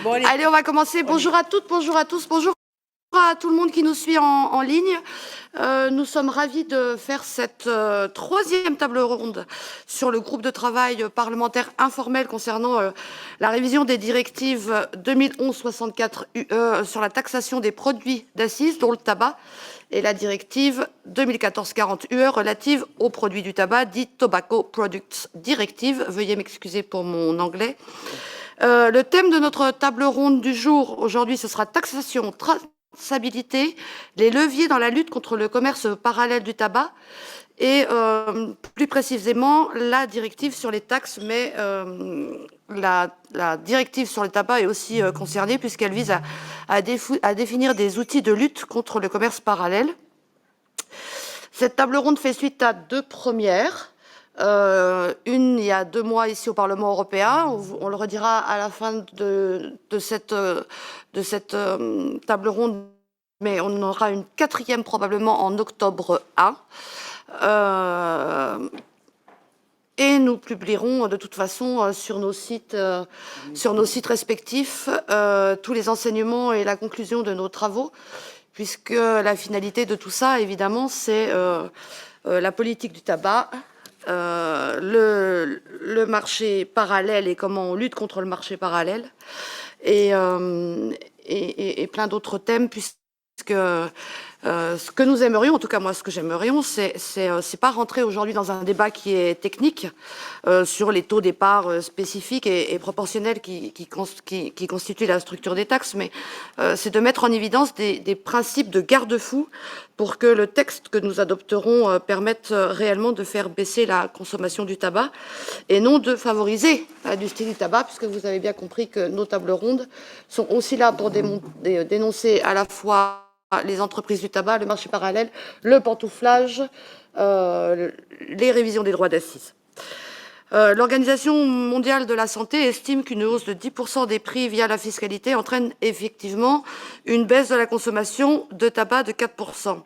Bon, Allez, on va commencer. Bonjour à toutes, bonjour à tous, bonjour à tout le monde qui nous suit en ligne. Nous sommes ravis de faire cette troisième table ronde sur le groupe de travail parlementaire informel concernant la révision des directives 2011-64 UE sur la taxation des produits d'assises, dont le tabac, et la directive 2014-40 UE relative aux produits du tabac, dit Tobacco Products Directive. Veuillez m'excuser pour mon anglais. Le thème de notre table ronde du jour, aujourd'hui, ce sera taxation, traçabilité, les leviers dans la lutte contre le commerce parallèle du tabac et plus précisément la directive sur les taxes, mais la directive sur le tabac est aussi concernée puisqu'elle vise à définir des outils de lutte contre le commerce parallèle. Cette table ronde fait suite à deux premières. Une il y a 2 mois ici au Parlement européen, on le redira à la fin de cette table ronde, mais on aura une quatrième probablement en octobre 1. Et nous publierons de toute façon sur nos sites respectifs tous les enseignements et la conclusion de nos travaux, puisque la finalité de tout ça, évidemment, c'est la politique du tabac, le marché parallèle et comment on lutte contre le marché parallèle, et plein d'autres thèmes, puisque ce que nous aimerions, en tout cas moi ce que j'aimerions, c'est pas rentrer aujourd'hui dans un débat qui est technique sur les taux départ spécifiques et proportionnels qui constituent la structure des taxes, mais c'est de mettre en évidence des principes de garde-fou pour que le texte que nous adopterons permette réellement de faire baisser la consommation du tabac et non de favoriser l'industrie du tabac, puisque vous avez bien compris que nos tables rondes sont aussi là pour dénoncer à la fois les entreprises du tabac, le marché parallèle, le pantouflage, les révisions des droits d'assises. L'Organisation mondiale de la santé estime qu'une hausse de 10% des prix via la fiscalité entraîne effectivement une baisse de la consommation de tabac de 4%.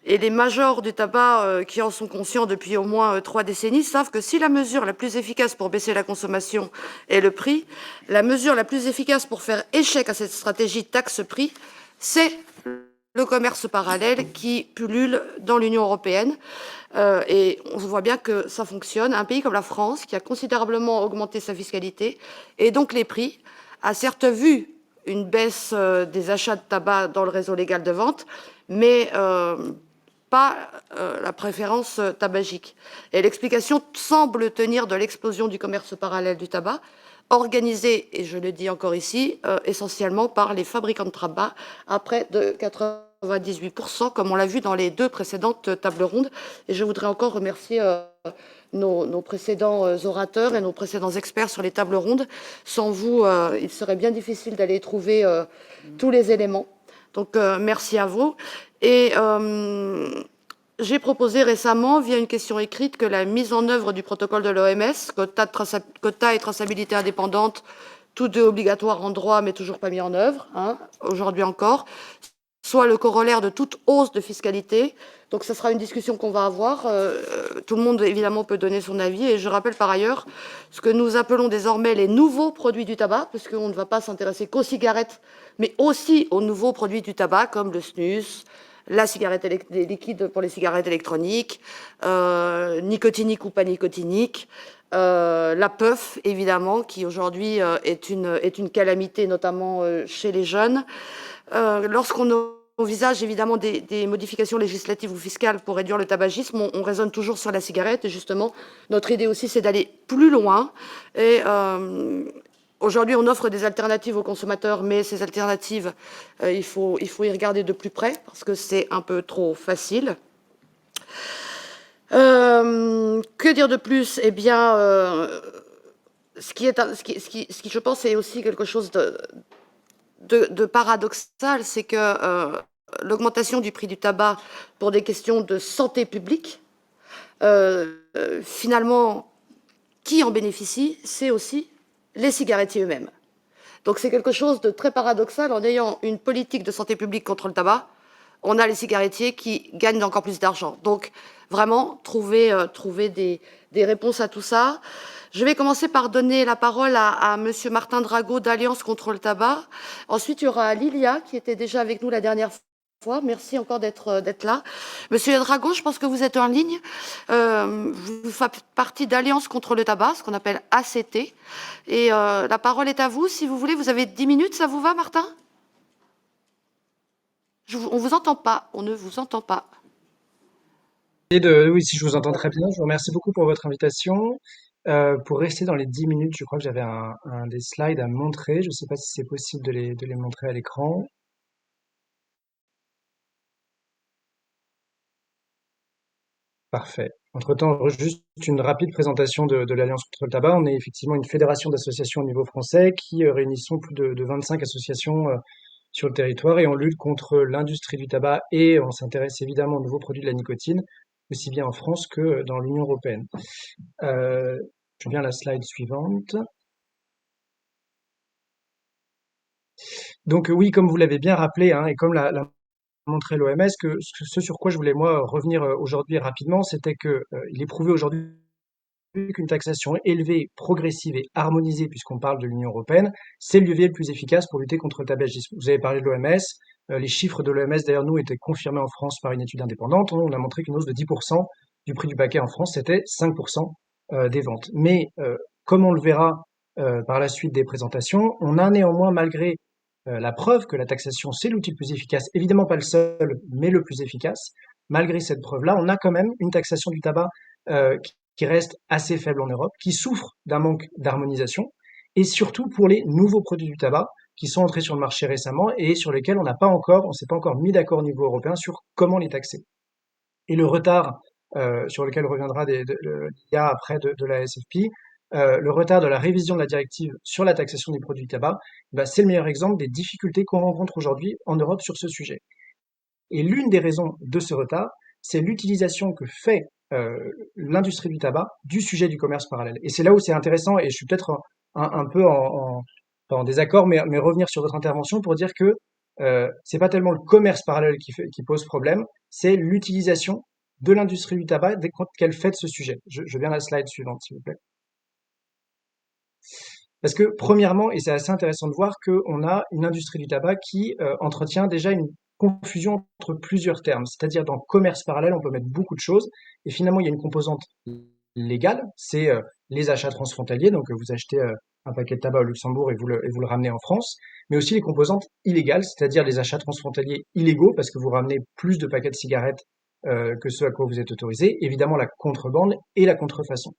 Et les majors du tabac qui en sont conscients depuis au moins 3 décennies savent que si la mesure la plus efficace pour baisser la consommation est le prix, la mesure la plus efficace pour faire échec à cette stratégie taxe-prix, c'est le commerce parallèle qui pullule dans l'Union européenne. Et on voit bien que ça fonctionne. Un pays comme la France, qui a considérablement augmenté sa fiscalité, et donc les prix, a certes vu une baisse des achats de tabac dans le réseau légal de vente, mais pas la préférence tabagique. Et l'explication semble tenir de l'explosion du commerce parallèle du tabac, organisé, et je le dis encore ici, essentiellement par les fabricants de tabac, à près de 98%, comme on l'a vu dans les 2 précédentes tables rondes. Et je voudrais encore remercier nos précédents orateurs et nos précédents experts sur les tables rondes. Sans vous, il serait bien difficile d'aller trouver tous les éléments. Donc, merci à vous. Et j'ai proposé récemment, via une question écrite, que la mise en œuvre du protocole de l'OMS, quota et traçabilité indépendante, tous deux obligatoires en droit, mais toujours pas mis en œuvre, aujourd'hui encore, soit le corollaire de toute hausse de fiscalité. Donc ce sera une discussion qu'on va avoir. Tout le monde, évidemment, peut donner son avis. Et je rappelle par ailleurs ce que nous appelons désormais les nouveaux produits du tabac, parce qu'on ne va pas s'intéresser qu'aux cigarettes, mais aussi aux nouveaux produits du tabac, comme le snus, la cigarette liquide pour les cigarettes électroniques, nicotinique ou pas nicotinique, la puff, évidemment, qui aujourd'hui est une calamité, notamment chez les jeunes. Lorsqu'on envisage évidemment des modifications législatives ou fiscales pour réduire le tabagisme, on raisonne toujours sur la cigarette. Et justement, notre idée aussi, c'est d'aller plus loin. Et aujourd'hui, on offre des alternatives aux consommateurs, mais ces alternatives, il faut y regarder de plus près, parce que c'est un peu trop facile. Que dire de plus? Eh bien, ce qui, je pense, est aussi quelque chose de paradoxal, c'est que l'augmentation du prix du tabac pour des questions de santé publique, finalement, qui en bénéficie? C'est aussi les cigarettiers eux-mêmes. Donc c'est quelque chose de très paradoxal. En ayant une politique de santé publique contre le tabac, on a les cigarettiers qui gagnent encore plus d'argent. Donc, vraiment, trouver des réponses à tout ça. Je vais commencer par donner la parole à Monsieur Martin Drago d'Alliance contre le tabac. Ensuite, il y aura Lilia, qui était déjà avec nous la dernière fois. Merci encore d'être là. Monsieur Drago, je pense que vous êtes en ligne. Vous faites partie d'Alliance contre le tabac, ce qu'on appelle ACT. Et la parole est à vous. Si vous voulez, vous avez 10 minutes. Ça vous va, Martin? On vous entend pas. On ne vous entend pas. Oui, si je vous entends très bien, je vous remercie beaucoup pour votre invitation. Pour rester dans les 10 minutes, je crois que j'avais des slides à montrer. Je ne sais pas si c'est possible de les montrer à l'écran. Parfait. Entre-temps, juste une rapide présentation de l'Alliance contre le tabac. On est effectivement une fédération d'associations au niveau français qui réunissons plus de 25 associations sur le territoire et on lutte contre l'industrie du tabac et on s'intéresse évidemment aux nouveaux produits de la nicotine, aussi bien en France que dans l'Union européenne. Je viens à la slide suivante. Donc oui, comme vous l'avez bien rappelé, hein, et comme l'a montré l'OMS, ce sur quoi je voulais moi revenir aujourd'hui rapidement, c'était que il est prouvé aujourd'hui qu'une taxation élevée, progressive et harmonisée, puisqu'on parle de l'Union européenne, c'est le levier le plus efficace pour lutter contre le tabagisme. Vous avez parlé de l'OMS, les chiffres de l'OMS derrière nous étaient confirmés en France par une étude indépendante. On a montré qu'une hausse de 10% du prix du paquet en France, c'était 5% des ventes. Mais comme on le verra par la suite des présentations, on a néanmoins, malgré la preuve que la taxation c'est l'outil le plus efficace, évidemment pas le seul, mais le plus efficace, malgré cette preuve-là, on a quand même une taxation du tabac qui reste assez faible en Europe, qui souffre d'un manque d'harmonisation, et surtout pour les nouveaux produits du tabac qui sont entrés sur le marché récemment et sur lesquels on s'est pas encore mis d'accord au niveau européen sur comment les taxer. Et le retard sur lequel reviendra l'IA après de la SFP, le retard de la révision de la directive sur la taxation des produits du tabac, bah, c'est le meilleur exemple des difficultés qu'on rencontre aujourd'hui en Europe sur ce sujet. Et l'une des raisons de ce retard, c'est l'utilisation que fait l'industrie du tabac du sujet du commerce parallèle. Et c'est là où c'est intéressant, et je suis peut-être un peu pas en désaccord, mais revenir sur votre intervention pour dire que c'est pas tellement le commerce parallèle qui pose problème, c'est l'utilisation de l'industrie du tabac dès qu'elle fait de ce sujet. Je viens à la slide suivante, s'il vous plaît. Parce que, premièrement, et c'est assez intéressant de voir qu'on a une industrie du tabac qui entretient déjà une confusion entre plusieurs termes. C'est-à-dire, dans commerce parallèle, on peut mettre beaucoup de choses. Et finalement, il y a une composante légale, c'est les achats transfrontaliers. Donc, vous achetez un paquet de tabac au Luxembourg et vous le ramenez en France. Mais aussi les composantes illégales, c'est-à-dire les achats transfrontaliers illégaux, parce que vous ramenez plus de paquets de cigarettes que ceux à quoi vous êtes autorisé. Évidemment, la contrebande et la contrefaçon.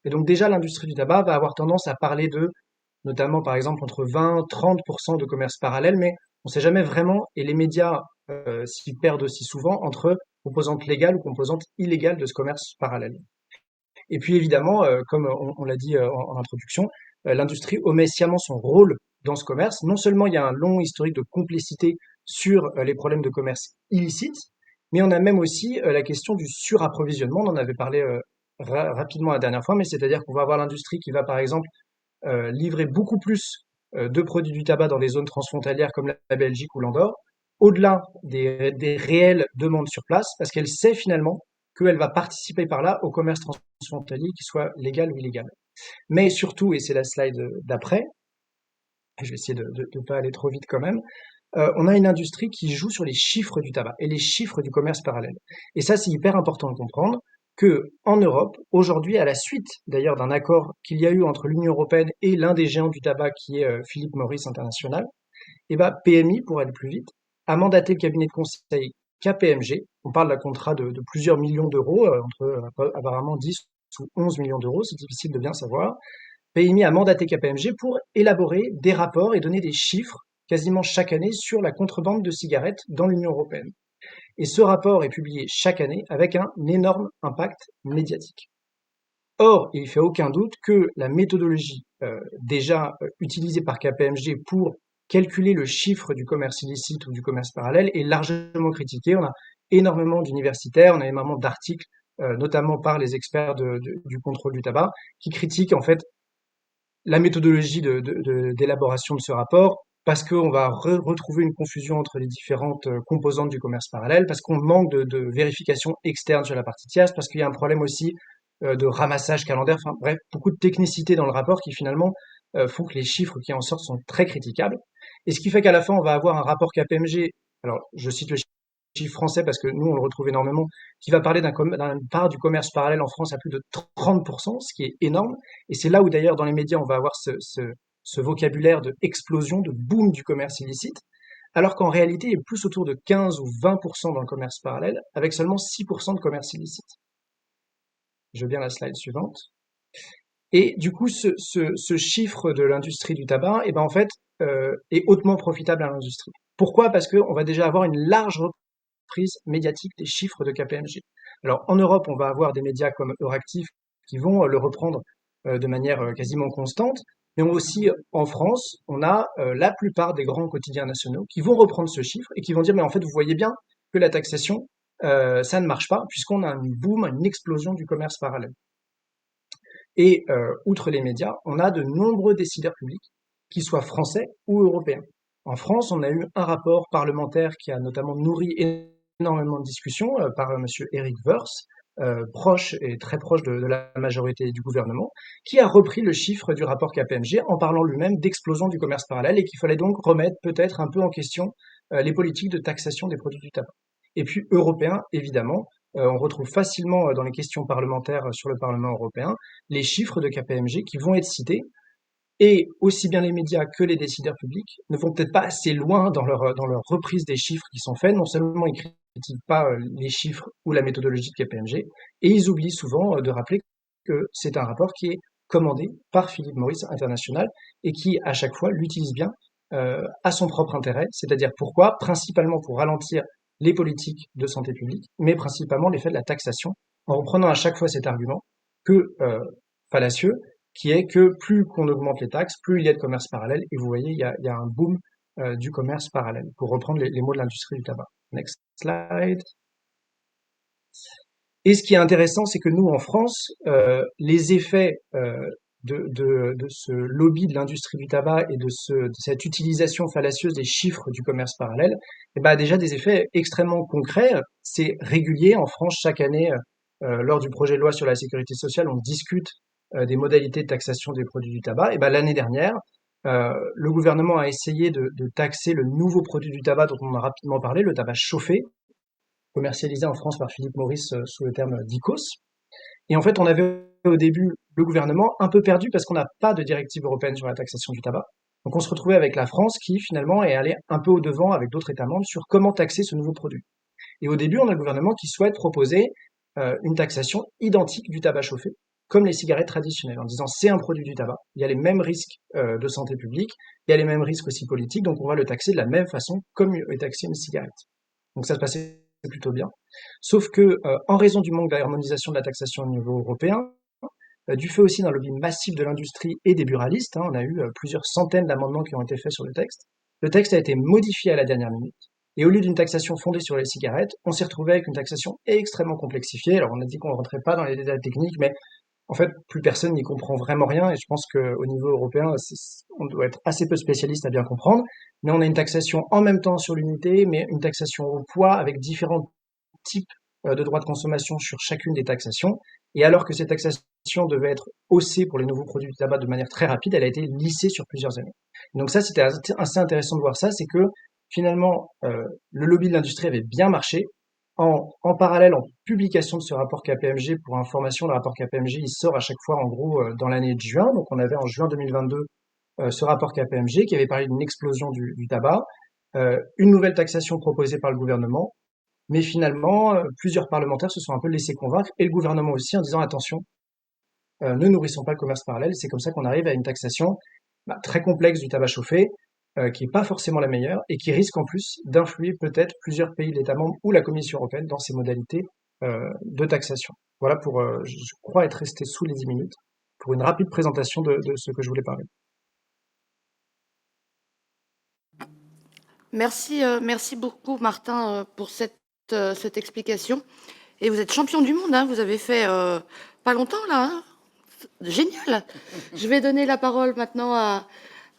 Et donc déjà, l'industrie du tabac va avoir tendance à parler de, notamment par exemple, entre 20-30% de commerce parallèle, mais on ne sait jamais vraiment, et les médias s'y perdent aussi souvent, entre composantes légales ou composantes illégales de ce commerce parallèle. Et puis évidemment, comme on l'a dit en introduction, l'industrie omet sciemment son rôle dans ce commerce. Non seulement il y a un long historique de complicité sur les problèmes de commerce illicite, mais on a même aussi la question du surapprovisionnement. On en avait parlé rapidement la dernière fois, mais c'est-à-dire qu'on va avoir l'industrie qui va par exemple livrer beaucoup plus de produits du tabac dans des zones transfrontalières comme la Belgique ou l'Andorre, au-delà des réelles demandes sur place, parce qu'elle sait finalement qu'elle va participer par là au commerce transfrontalier, qu'il soit légal ou illégal. Mais surtout, et c'est la slide d'après, je vais essayer de ne pas aller trop vite quand même, on a une industrie qui joue sur les chiffres du tabac et les chiffres du commerce parallèle. Et ça, c'est hyper important de comprendre que en Europe, aujourd'hui, à la suite d'ailleurs d'un accord qu'il y a eu entre l'Union européenne et l'un des géants du tabac qui est Philip Morris International, et ben PMI, pour aller plus vite, a mandaté le cabinet de conseil KPMG. On parle d'un contrat de plusieurs millions d'euros, entre apparemment 10 ou 11 millions d'euros, c'est difficile de bien savoir. PMI a mandaté KPMG pour élaborer des rapports et donner des chiffres quasiment chaque année sur la contrebande de cigarettes dans l'Union européenne. Et ce rapport est publié chaque année avec un énorme impact médiatique. Or, il ne fait aucun doute que la méthodologie déjà utilisée par KPMG pour calculer le chiffre du commerce illicite ou du commerce parallèle est largement critiquée. On a énormément d'universitaires, on a énormément d'articles, notamment par les experts du contrôle du tabac, qui critiquent en fait la méthodologie d'élaboration de ce rapport, parce qu'on va retrouver une confusion entre les différentes composantes du commerce parallèle, parce qu'on manque de vérification externe sur la partie tierce, parce qu'il y a un problème aussi de ramassage calendaire, enfin bref, beaucoup de technicité dans le rapport qui finalement font que les chiffres qui en sortent sont très critiquables. Et ce qui fait qu'à la fin, on va avoir un rapport KPMG, alors je cite le chiffre français parce que nous, on le retrouve énormément, qui va parler d'un part du commerce parallèle en France à plus de 30%, ce qui est énorme. Et c'est là où d'ailleurs dans les médias, on va avoir ce vocabulaire de explosion, de boom du commerce illicite, alors qu'en réalité, il est plus autour de 15 ou 20% dans le commerce parallèle, avec seulement 6% de commerce illicite. Je veux bien la slide suivante. Et du coup, ce chiffre de l'industrie du tabac, eh ben, en fait, est hautement profitable à l'industrie. Pourquoi? Parce qu'on va déjà avoir une large reprise médiatique des chiffres de KPMG. Alors, en Europe, on va avoir des médias comme Euractiv qui vont le reprendre de manière quasiment constante. Mais aussi, en France, on a la plupart des grands quotidiens nationaux qui vont reprendre ce chiffre et qui vont dire, mais en fait, vous voyez bien que la taxation, ça ne marche pas, puisqu'on a un boom, une explosion du commerce parallèle. Et outre les médias, on a de nombreux décideurs publics, qu'ils soient français ou européens. En France, on a eu un rapport parlementaire qui a notamment nourri énormément de discussions par Monsieur Éric Woerth, proche et très proche de la majorité du gouvernement, qui a repris le chiffre du rapport KPMG en parlant lui-même d'explosion du commerce parallèle et qu'il fallait donc remettre peut-être un peu en question les politiques de taxation des produits du tabac. Et puis européen, évidemment, on retrouve facilement dans les questions parlementaires sur le Parlement européen les chiffres de KPMG qui vont être cités, et aussi bien les médias que les décideurs publics ne vont peut-être pas assez loin dans leur reprise des chiffres qui sont faits. Non seulement ils critiquent pas les chiffres ou la méthodologie de KPMG, et ils oublient souvent de rappeler que c'est un rapport qui est commandé par Philip Morris International et qui, à chaque fois, l'utilise bien à son propre intérêt. C'est-à-dire pourquoi? Principalement pour ralentir les politiques de santé publique, mais principalement l'effet de la taxation, en reprenant à chaque fois cet argument que fallacieux, qui est que plus qu'on augmente les taxes, plus il y a de commerce parallèle. Et vous voyez, il y a un boom du commerce parallèle, pour reprendre les mots de l'industrie du tabac. Next slide. Et ce qui est intéressant, c'est que nous, en France, les effets de ce lobby de l'industrie du tabac et de cette utilisation fallacieuse des chiffres du commerce parallèle, eh ben, déjà des effets extrêmement concrets. C'est régulier. En France, chaque année, lors du projet de loi sur la sécurité sociale, on discute des modalités de taxation des produits du tabac. Et ben, l'année dernière, le gouvernement a essayé de taxer le nouveau produit du tabac dont on a rapidement parlé, le tabac chauffé, commercialisé en France par Philip Morris sous le terme d'IQOS. Et en fait, on avait au début le gouvernement un peu perdu parce qu'on n'a pas de directive européenne sur la taxation du tabac. Donc on se retrouvait avec la France qui finalement est allée un peu au-devant avec d'autres États membres sur comment taxer ce nouveau produit. Et au début, on a le gouvernement qui souhaite proposer une taxation identique du tabac chauffé, comme les cigarettes traditionnelles, en disant c'est un produit du tabac, il y a les mêmes risques de santé publique, il y a les mêmes risques aussi politiques, donc on va le taxer de la même façon comme est taxé une cigarette. Donc ça se passait plutôt bien. Sauf que, en raison du manque d'harmonisation de la taxation au niveau européen, du fait aussi d'un lobby massif de l'industrie et des buralistes, hein, on a eu plusieurs centaines d'amendements qui ont été faits sur le texte a été modifié à la dernière minute. Et au lieu d'une taxation fondée sur les cigarettes, on s'est retrouvé avec une taxation extrêmement complexifiée. Alors on a dit qu'on ne rentrait pas dans les détails techniques, mais en fait, plus personne n'y comprend vraiment rien. Et je pense qu'au niveau européen, on doit être assez peu spécialiste à bien comprendre. Mais on a une taxation en même temps sur l'unité, mais une taxation au poids avec différents types de droits de consommation sur chacune des taxations. Et alors que cette taxation devait être haussée pour les nouveaux produits du tabac de manière très rapide, elle a été lissée sur plusieurs années. Donc ça, c'était assez intéressant de voir ça, c'est que finalement, le lobby de l'industrie avait bien marché. En parallèle, en publication de ce rapport KPMG, pour information, le rapport KPMG, il sort à chaque fois, en gros, dans l'année de juin. Donc on avait en juin 2022 ce rapport KPMG qui avait parlé d'une explosion du tabac, une nouvelle taxation proposée par le gouvernement, mais finalement, plusieurs parlementaires se sont un peu laissés convaincre, et le gouvernement aussi, en disant attention, ne nourrissons pas le commerce parallèle. C'est comme ça qu'on arrive à une taxation très complexe du tabac chauffé, qui n'est pas forcément la meilleure, et qui risque en plus d'influer peut-être plusieurs pays de l'État membre ou la Commission européenne dans ces modalités de taxation. Voilà pour, je crois être resté sous les 10 minutes, pour une rapide présentation de ce que je voulais parler. Merci, merci beaucoup Martin pour cette explication. Et vous êtes champion du monde, hein, vous avez fait pas longtemps là, hein. Génial. Je vais donner la parole maintenant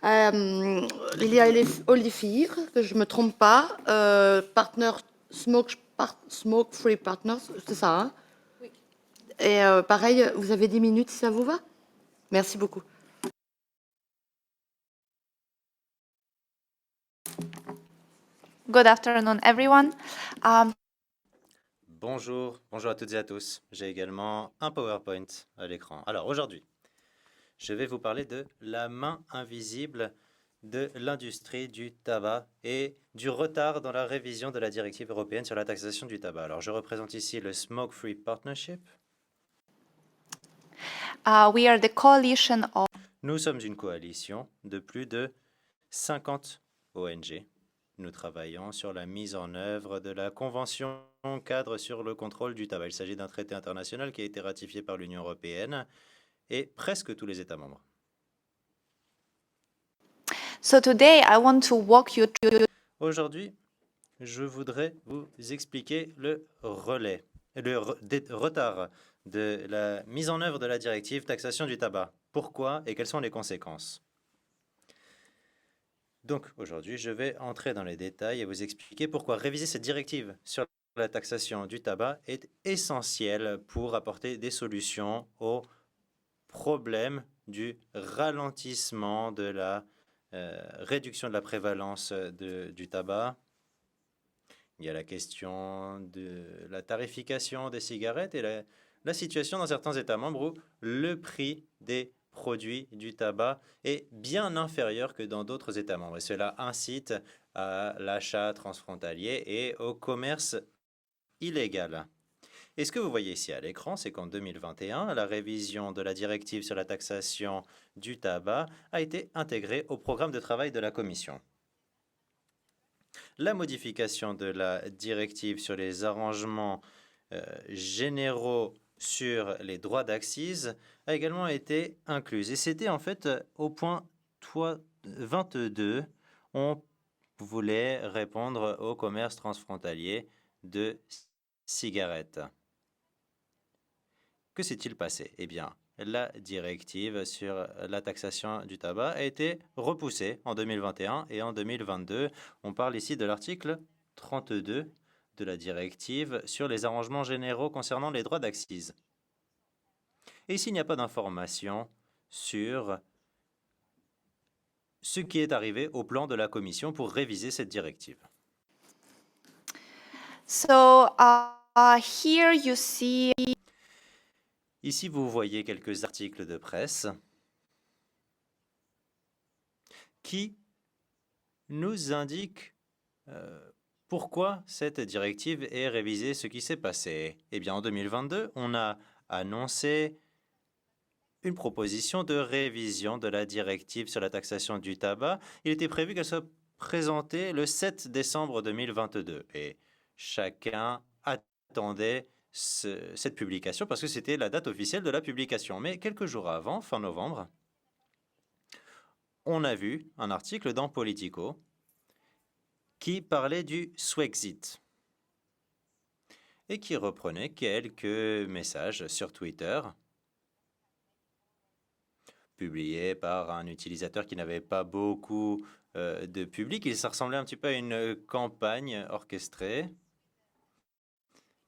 Il y a Olifir, que je ne me trompe pas, Partner Smoke Free Partners, c'est ça, hein? Oui. Et pareil, vous avez 10 minutes si ça vous va? Merci beaucoup. Good afternoon, everyone. Bonjour à toutes et à tous. J'ai également un PowerPoint à l'écran. Alors aujourd'hui, je vais vous parler de la main invisible de l'industrie du tabac et du retard dans la révision de la directive européenne sur la taxation du tabac. Alors je représente ici le Smoke Free Partnership. We are the coalition of... Nous sommes une coalition de plus de 50 ONG. Nous travaillons sur la mise en œuvre de la Convention cadre sur le contrôle du tabac. Il s'agit d'un traité international qui a été ratifié par l'Union européenne et presque tous les États membres. So today, I want to walk you through... Aujourd'hui, je voudrais vous expliquer le retard de la mise en œuvre de la directive taxation du tabac. Pourquoi et quelles sont les conséquences? Donc aujourd'hui, je vais entrer dans les détails et vous expliquer pourquoi réviser cette directive sur la taxation du tabac est essentiel pour apporter des solutions aux problèmes du ralentissement de la réduction de la prévalence du tabac. Il y a la question de la tarification des cigarettes et la situation dans certains États membres où le prix des produits du tabac est bien inférieur que dans d'autres États membres. Et cela incite à l'achat transfrontalier et au commerce illégal. Et ce que vous voyez ici à l'écran, c'est qu'en 2021, la révision de la directive sur la taxation du tabac a été intégrée au programme de travail de la Commission. La modification de la directive sur les arrangements généraux sur les droits d'accise a également été incluse. Et c'était en fait au point 22, on voulait répondre au commerce transfrontalier de cigarettes. Que s'est-il passé? Eh bien, la directive sur la taxation du tabac a été repoussée en 2021 et en 2022. On parle ici de l'article 32 de la directive sur les arrangements généraux concernant les droits d'accise. Et ici, il n'y a pas d'information sur ce qui est arrivé au plan de la Commission pour réviser cette directive. So here you see... Ici, vous voyez quelques articles de presse qui nous indiquent pourquoi cette directive est révisée, ce qui s'est passé. Eh bien, en 2022, on a annoncé une proposition de révision de la directive sur la taxation du tabac. Il était prévu qu'elle soit présentée le 7 décembre 2022 et chacun attendait cette publication parce que c'était la date officielle de la publication. Mais quelques jours avant, fin novembre, on a vu un article dans Politico qui parlait du Swexit et qui reprenait quelques messages sur Twitter publiés par un utilisateur qui n'avait pas beaucoup de public. Ça ressemblait un petit peu à une campagne orchestrée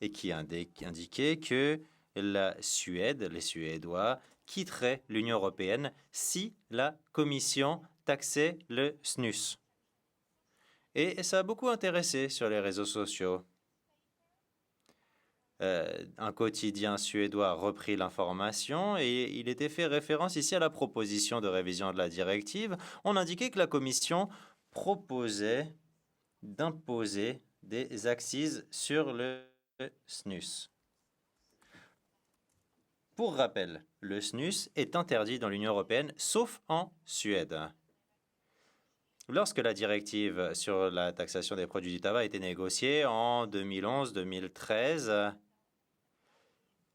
et qui indiquait que la Suède, les Suédois, quitteraient l'Union européenne si la Commission taxait le snus. Et ça a beaucoup intéressé sur les réseaux sociaux. Un quotidien suédois a repris l'information et il était fait référence ici à la proposition de révision de la directive. On indiquait que la Commission proposait d'imposer des accises sur le snus. Pour rappel, le snus est interdit dans l'Union européenne, sauf en Suède. Lorsque la directive sur la taxation des produits du tabac a été négociée en 2011-2013,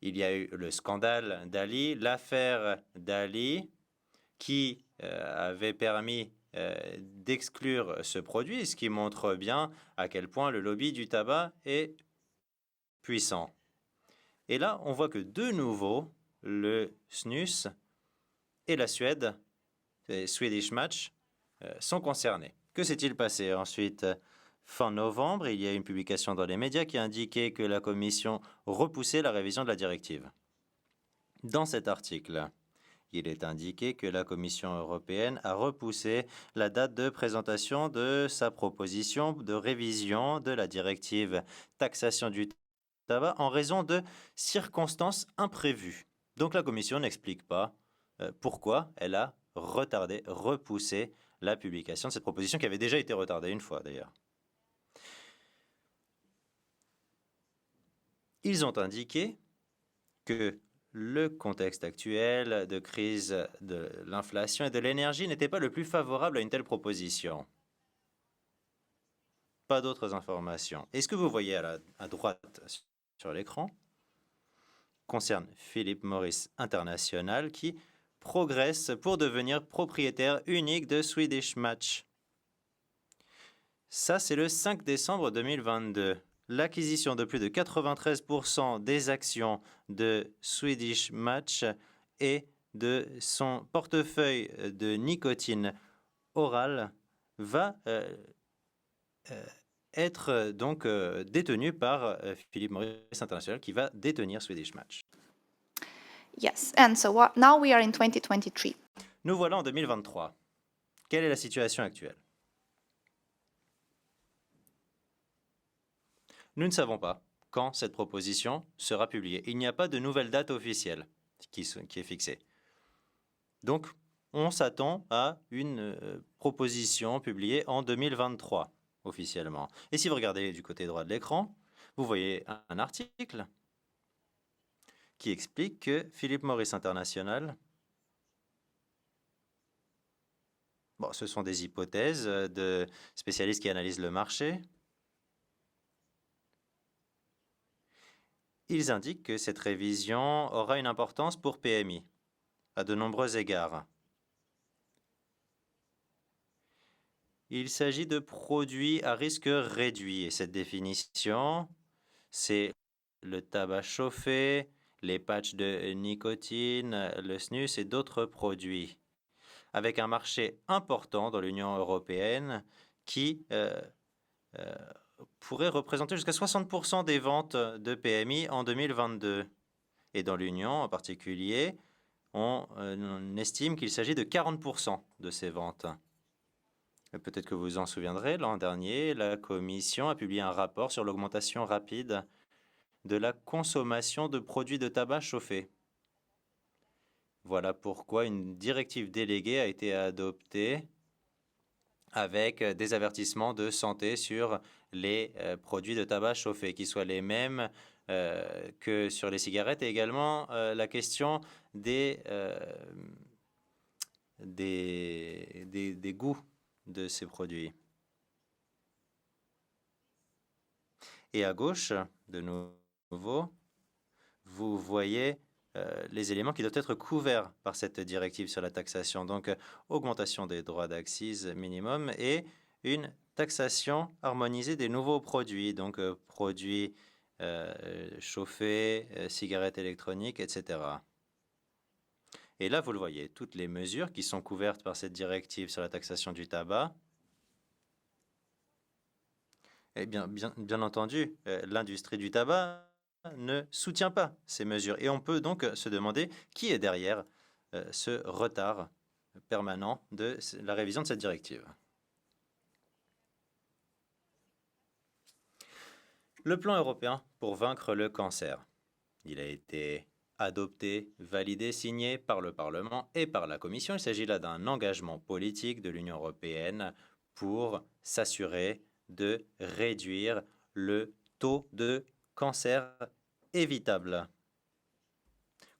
il y a eu le scandale Dalli, l'affaire Dalli, qui avait permis d'exclure ce produit, ce qui montre bien à quel point le lobby du tabac est puissant. Et là, on voit que de nouveau, le snus et la Suède, Swedish Match, sont concernés. Que s'est-il passé ensuite? Fin novembre, il y a une publication dans les médias qui indiquait que la Commission repoussait la révision de la directive. Dans cet article, il est indiqué que la Commission européenne a repoussé la date de présentation de sa proposition de révision de la directive taxation du tabac en raison de circonstances imprévues. Donc la Commission n'explique pas pourquoi elle a repoussé la publication de cette proposition qui avait déjà été retardée une fois d'ailleurs. Ils ont indiqué que le contexte actuel de crise de l'inflation et de l'énergie n'était pas le plus favorable à une telle proposition. Pas d'autres informations. Et ce que vous voyez à droite sur l'écran concerne Philip Morris International qui progresse pour devenir propriétaire unique de Swedish Match. Ça, c'est le 5 décembre 2022. L'acquisition de plus de 93% des actions de Swedish Match et de son portefeuille de nicotine orale va être donc détenu par Philip Morris International qui va détenir Swedish Match. Yes, and so now we are in 2023. Nous voilà en 2023. Quelle est la situation actuelle? Nous ne savons pas quand cette proposition sera publiée. Il n'y a pas de nouvelle date officielle qui est fixée. Donc, on s'attend à une proposition publiée en 2023 officiellement. Et si vous regardez du côté droit de l'écran, vous voyez un article qui explique que Philip Morris International, bon, ce sont des hypothèses de spécialistes qui analysent le marché. Ils indiquent que cette révision aura une importance pour PMI à de nombreux égards. Il s'agit de produits à risque réduit et cette définition, c'est le tabac chauffé, les patchs de nicotine, le snus et d'autres produits, avec un marché important dans l'Union européenne qui pourrait représenter jusqu'à 60% des ventes de PMI en 2022. Et dans l'Union en particulier, on estime qu'il s'agit de 40% de ces ventes. Peut-être que vous vous en souviendrez, l'an dernier, la Commission a publié un rapport sur l'augmentation rapide de la consommation de produits de tabac chauffés. Voilà pourquoi une directive déléguée a été adoptée avec des avertissements de santé sur les produits de tabac chauffés, qui soient les mêmes que sur les cigarettes, et également la question des goûts de ces produits. Et à gauche, de nouveau, vous voyez les éléments qui doivent être couverts par cette directive sur la taxation. Donc, augmentation des droits d'accise minimum et une taxation harmonisée des nouveaux produits, donc produits chauffés, cigarettes électroniques, etc. Et là, vous le voyez, toutes les mesures qui sont couvertes par cette directive sur la taxation du tabac. Eh bien entendu, l'industrie du tabac ne soutient pas ces mesures. Et on peut donc se demander qui est derrière ce retard permanent de la révision de cette directive. Le plan européen pour vaincre le cancer. Il a été adopté, validé, signé par le Parlement et par la Commission. Il s'agit là d'un engagement politique de l'Union européenne pour s'assurer de réduire le taux de cancer évitable.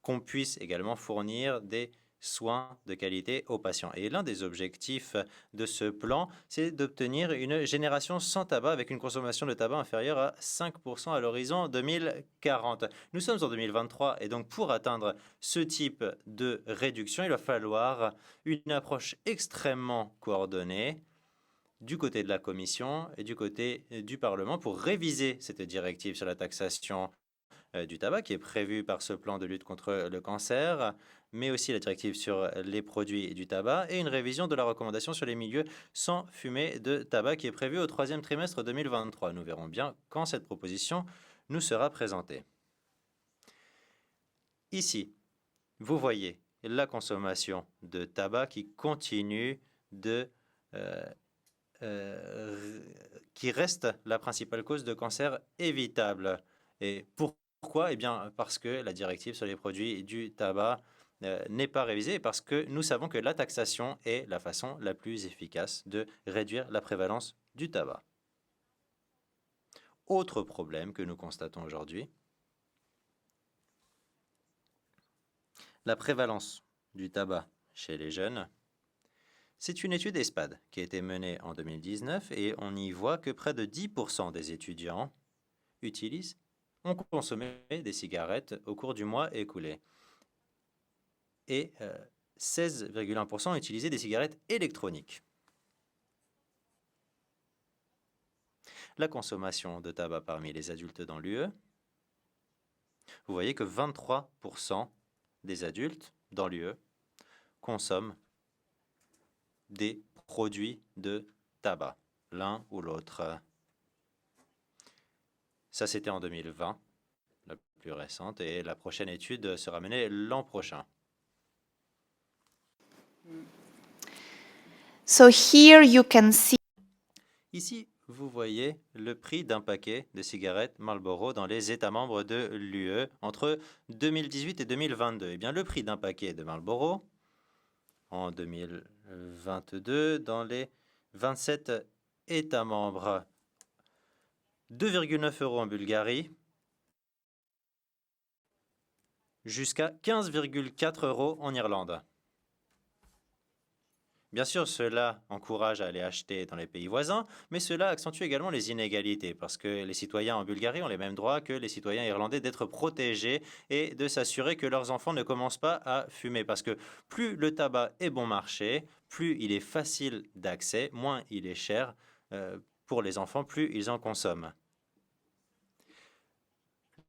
Qu'on puisse également fournir des soins de qualité aux patients. Et l'un des objectifs de ce plan, c'est d'obtenir une génération sans tabac avec une consommation de tabac inférieure à 5% à l'horizon 2040. Nous sommes en 2023 et donc pour atteindre ce type de réduction, il va falloir une approche extrêmement coordonnée du côté de la Commission et du côté du Parlement pour réviser cette directive sur la taxation du tabac qui est prévue par ce plan de lutte contre le cancer, mais aussi la directive sur les produits du tabac et une révision de la recommandation sur les milieux sans fumée de tabac qui est prévue au 3e trimestre 2023. Nous verrons bien quand cette proposition nous sera présentée. Ici, vous voyez la consommation de tabac qui continue qui reste la principale cause de cancer évitable. Et pourquoi? Eh bien, parce que la directive sur les produits du tabac n'est pas révisée, parce que nous savons que la taxation est la façon la plus efficace de réduire la prévalence du tabac. Autre problème que nous constatons aujourd'hui, la prévalence du tabac chez les jeunes. C'est une étude ESPAD qui a été menée en 2019 et on y voit que près de 10% des étudiants ont consommé des cigarettes au cours du mois écoulé. Et 16,1% ont utilisé des cigarettes électroniques. La consommation de tabac parmi les adultes dans l'UE, vous voyez que 23% des adultes dans l'UE consomment des produits de tabac, l'un ou l'autre. Ça, c'était en 2020, la plus récente, et la prochaine étude sera menée l'an prochain. So here you can see Ici, vous voyez le prix d'un paquet de cigarettes Marlboro dans les États membres de l'UE entre 2018 et 2022. Eh bien, le prix d'un paquet de Marlboro en 2022 dans les 27 États membres. 2,9 € en Bulgarie jusqu'à 15,4 € en Irlande. Bien sûr, cela encourage à aller acheter dans les pays voisins, mais cela accentue également les inégalités parce que les citoyens en Bulgarie ont les mêmes droits que les citoyens irlandais d'être protégés et de s'assurer que leurs enfants ne commencent pas à fumer. Parce que plus le tabac est bon marché, plus il est facile d'accès, moins il est cher pour les enfants, plus ils en consomment.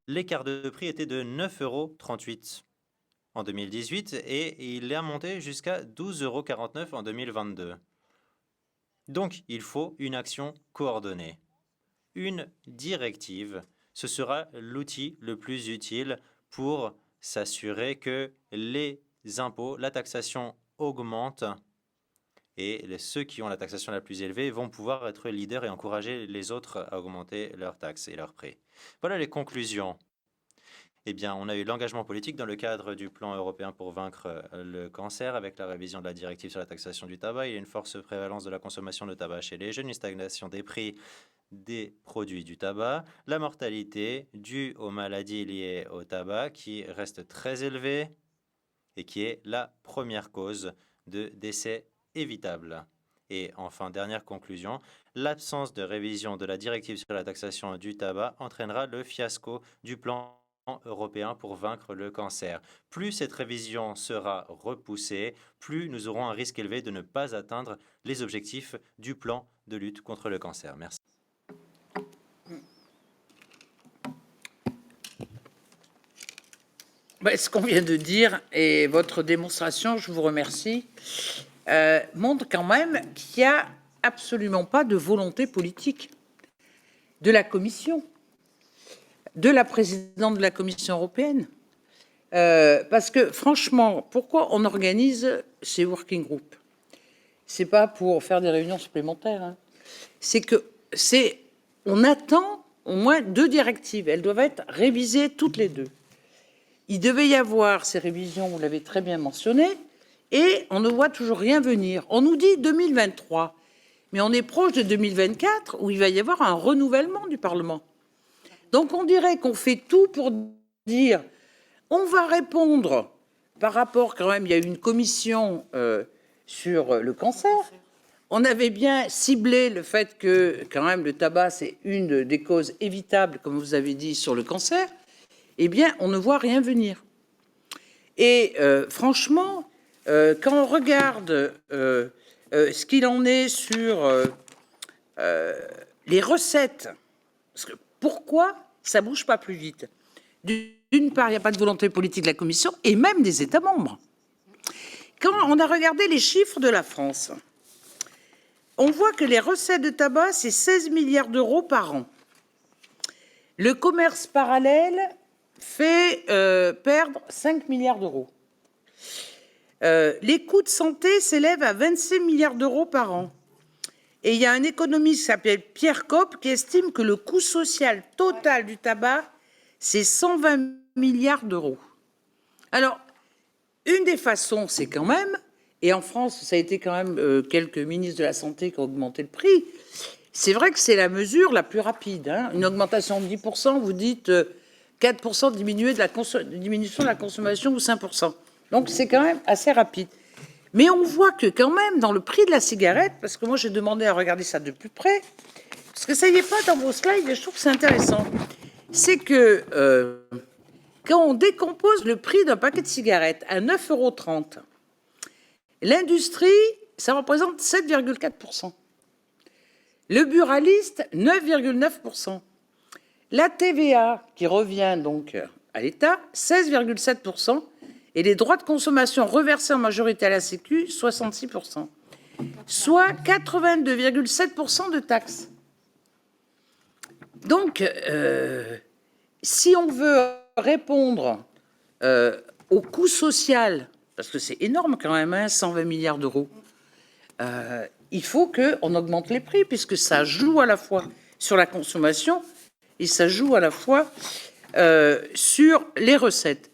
L'écart de prix était de 9,38 € en 2018 et il est monté jusqu'à 12,49 € en 2022. Donc, il faut une action coordonnée. Une directive, ce sera l'outil le plus utile pour s'assurer que les impôts, la taxation augmente et ceux qui ont la taxation la plus élevée vont pouvoir être leaders et encourager les autres à augmenter leurs taxes et leurs prix. Voilà les conclusions. Eh bien, on a eu l'engagement politique dans le cadre du plan européen pour vaincre le cancer avec la révision de la directive sur la taxation du tabac. Il y a une forte prévalence de la consommation de tabac chez les jeunes, une stagnation des prix des produits du tabac, la mortalité due aux maladies liées au tabac qui reste très élevée et qui est la première cause de décès évitable. Et enfin, dernière conclusion, l'absence de révision de la directive sur la taxation du tabac entraînera le fiasco du plan européen pour vaincre le cancer. Plus cette révision sera repoussée, plus nous aurons un risque élevé de ne pas atteindre les objectifs du plan de lutte contre le cancer. Merci. Ce qu'on vient de dire et votre démonstration, je vous remercie, montre quand même qu'il n'y a absolument pas de volonté politique de la Commission, de la présidente de la Commission européenne. Parce que, franchement, pourquoi on organise ces working groups? Ce n'est pas pour faire des réunions supplémentaires. Hein. C'est on attend au moins 2 directives. Elles doivent être révisées toutes les 2. Il devait y avoir ces révisions, vous l'avez très bien mentionné, et on ne voit toujours rien venir. On nous dit 2023, mais on est proche de 2024 où il va y avoir un renouvellement du Parlement. Donc on dirait qu'on fait tout pour dire on va répondre par rapport, quand même, il y a eu une commission sur le cancer. On avait bien ciblé le fait que, quand même, le tabac, c'est une des causes évitables, comme vous avez dit, sur le cancer. Eh bien, on ne voit rien venir. Et franchement, quand on regarde ce qu'il en est sur les recettes, parce que pourquoi ça ne bouge pas plus vite? D'une part, il n'y a pas de volonté politique de la Commission et même des États membres. Quand on a regardé les chiffres de la France, on voit que les recettes de tabac, c'est 16 milliards d'euros par an. Le commerce parallèle fait perdre 5 milliards d'euros. Les coûts de santé s'élèvent à 26 milliards d'euros par an. Et il y a un économiste qui s'appelle Pierre Kopp qui estime que le coût social total du tabac, c'est 120 milliards d'euros. Alors, une des façons, c'est quand même, et en France, ça a été quand même quelques ministres de la Santé qui ont augmenté le prix, c'est vrai que c'est la mesure la plus rapide. Hein. Une augmentation de 10%, vous dites 4% diminution de la consommation ou 5%. Donc c'est quand même assez rapide. Mais on voit que quand même, dans le prix de la cigarette, parce que moi j'ai demandé à regarder ça de plus près, parce que ça n'y est pas dans vos slides, et je trouve que c'est intéressant, c'est que quand on décompose le prix d'un paquet de cigarettes à 9,30 €, l'industrie, ça représente 7,4%. Le buraliste, 9,9%. La TVA, qui revient donc à l'État, 16,7%. Et les droits de consommation reversés en majorité à la Sécu, 66%. Soit 82,7% de taxes. Donc, si on veut répondre au coût social, parce que c'est énorme quand même, hein, 120 milliards d'euros, il faut qu'on augmente les prix, puisque ça joue à la fois sur la consommation et ça joue à la fois sur les recettes.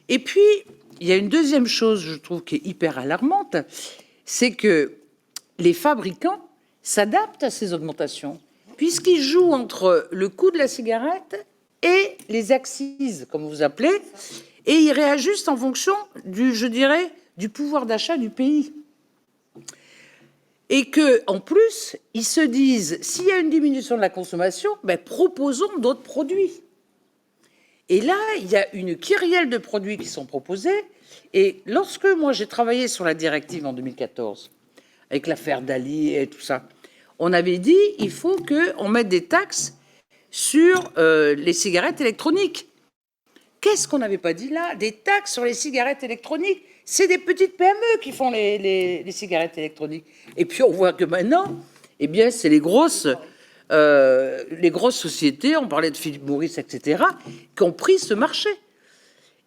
Et puis, il y a une deuxième chose, je trouve, qui est hyper alarmante, c'est que les fabricants s'adaptent à ces augmentations, puisqu'ils jouent entre le coût de la cigarette et les accises, comme vous appelez, et ils réajustent en fonction du pouvoir d'achat du pays. Et que, en plus, ils se disent, s'il y a une diminution de la consommation, ben, proposons d'autres produits. Et là, il y a une kyrielle de produits qui sont proposés. Et lorsque moi j'ai travaillé sur la directive en 2014, avec l'affaire Dali et tout ça, on avait dit il faut qu'on mette des taxes sur les cigarettes électroniques. Qu'est-ce qu'on n'avait pas dit là? Des taxes sur les cigarettes électroniques. C'est des petites PME qui font les cigarettes électroniques. Et puis on voit que maintenant, eh bien, c'est les grosses sociétés, on parlait de Philippe Morris, etc., qui ont pris ce marché.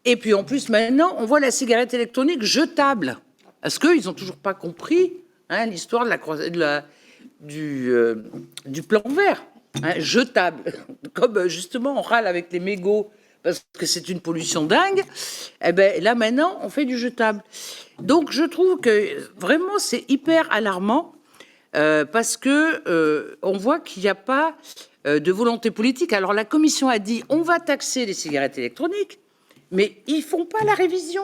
Et puis en plus, maintenant, on voit la cigarette électronique jetable. Parce qu'ils n'ont toujours pas compris l'histoire du plan vert. Jetable. Comme justement, on râle avec les mégots parce que c'est une pollution dingue. Eh ben, là, maintenant, on fait du jetable. Donc, je trouve que vraiment, c'est hyper alarmant parce que on voit qu'il n'y a pas de volonté politique. Alors, la Commission a dit on va taxer les cigarettes électroniques. Mais ils ne font pas la révision.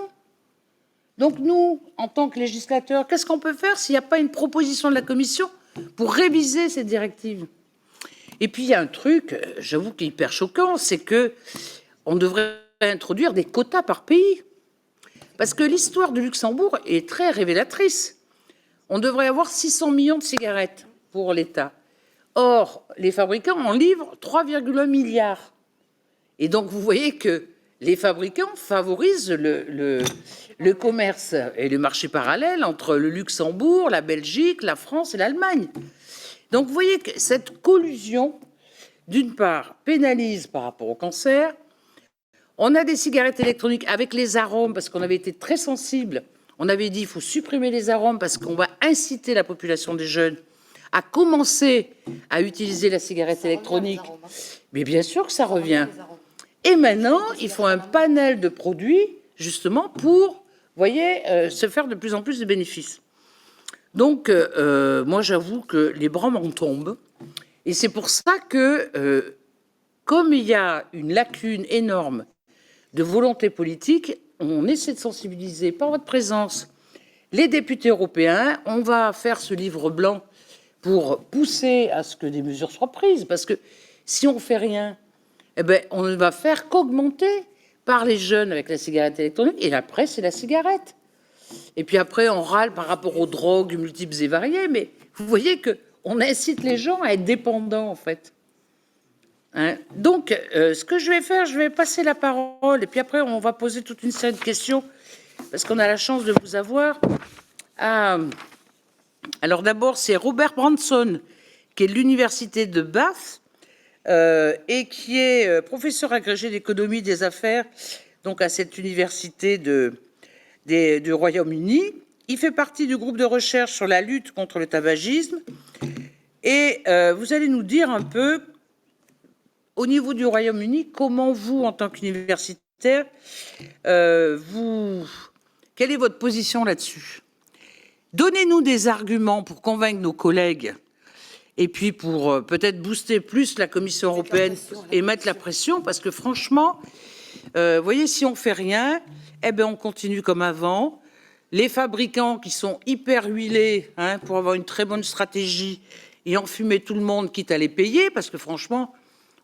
Donc nous, en tant que législateurs, qu'est-ce qu'on peut faire s'il n'y a pas une proposition de la Commission pour réviser cette directive? Et puis il y a un truc, j'avoue, qui est hyper choquant, c'est qu'on devrait introduire des quotas par pays. Parce que l'histoire du Luxembourg est très révélatrice. On devrait avoir 600 millions de cigarettes pour l'État. Or, les fabricants en livrent 3,1 milliards. Et donc vous voyez que les fabricants favorisent le commerce et le marché parallèle entre le Luxembourg, la Belgique, la France et l'Allemagne. Donc vous voyez que cette collusion, d'une part, pénalise par rapport au cancer. On a des cigarettes électroniques avec les arômes, parce qu'on avait été très sensible. On avait dit qu'il faut supprimer les arômes parce qu'on va inciter la population des jeunes à commencer à utiliser la cigarette électronique. Mais bien sûr que ça revient. Et maintenant, il faut un panel de produits, justement, pour, vous voyez, se faire de plus en plus de bénéfices. Donc, moi, j'avoue que les bras m'en tombent. Et c'est pour ça que, comme il y a une lacune énorme de volonté politique, on essaie de sensibiliser par votre présence les députés européens. On va faire ce livre blanc pour pousser à ce que des mesures soient prises. Parce que si on ne fait rien, eh ben, on ne va faire qu'augmenter par les jeunes avec la cigarette électronique. Et après, c'est la cigarette. Et puis après, on râle par rapport aux drogues multiples et variées. Mais vous voyez qu'on incite les gens à être dépendants, en fait. Hein. Donc, ce que je vais faire, je vais passer la parole et puis après, on va poser toute une série de questions parce qu'on a la chance de vous avoir. Alors d'abord, c'est Robert Branson, qui est de l'université de Bath et qui est professeur agrégé d'économie des affaires, donc à cette université du Royaume-Uni. Il fait partie du groupe de recherche sur la lutte contre le tabagisme. Et vous allez nous dire un peu, au niveau du Royaume-Uni, comment vous, en tant qu'universitaire, quelle est votre position là-dessus? Donnez-nous des arguments pour convaincre nos collègues et puis pour peut-être booster plus la Commission européenne et mettre la pression, parce que franchement, vous voyez, si on fait rien, eh ben on continue comme avant. Les fabricants qui sont hyper huilés pour avoir une très bonne stratégie et enfumer tout le monde, quitte à les payer, parce que franchement,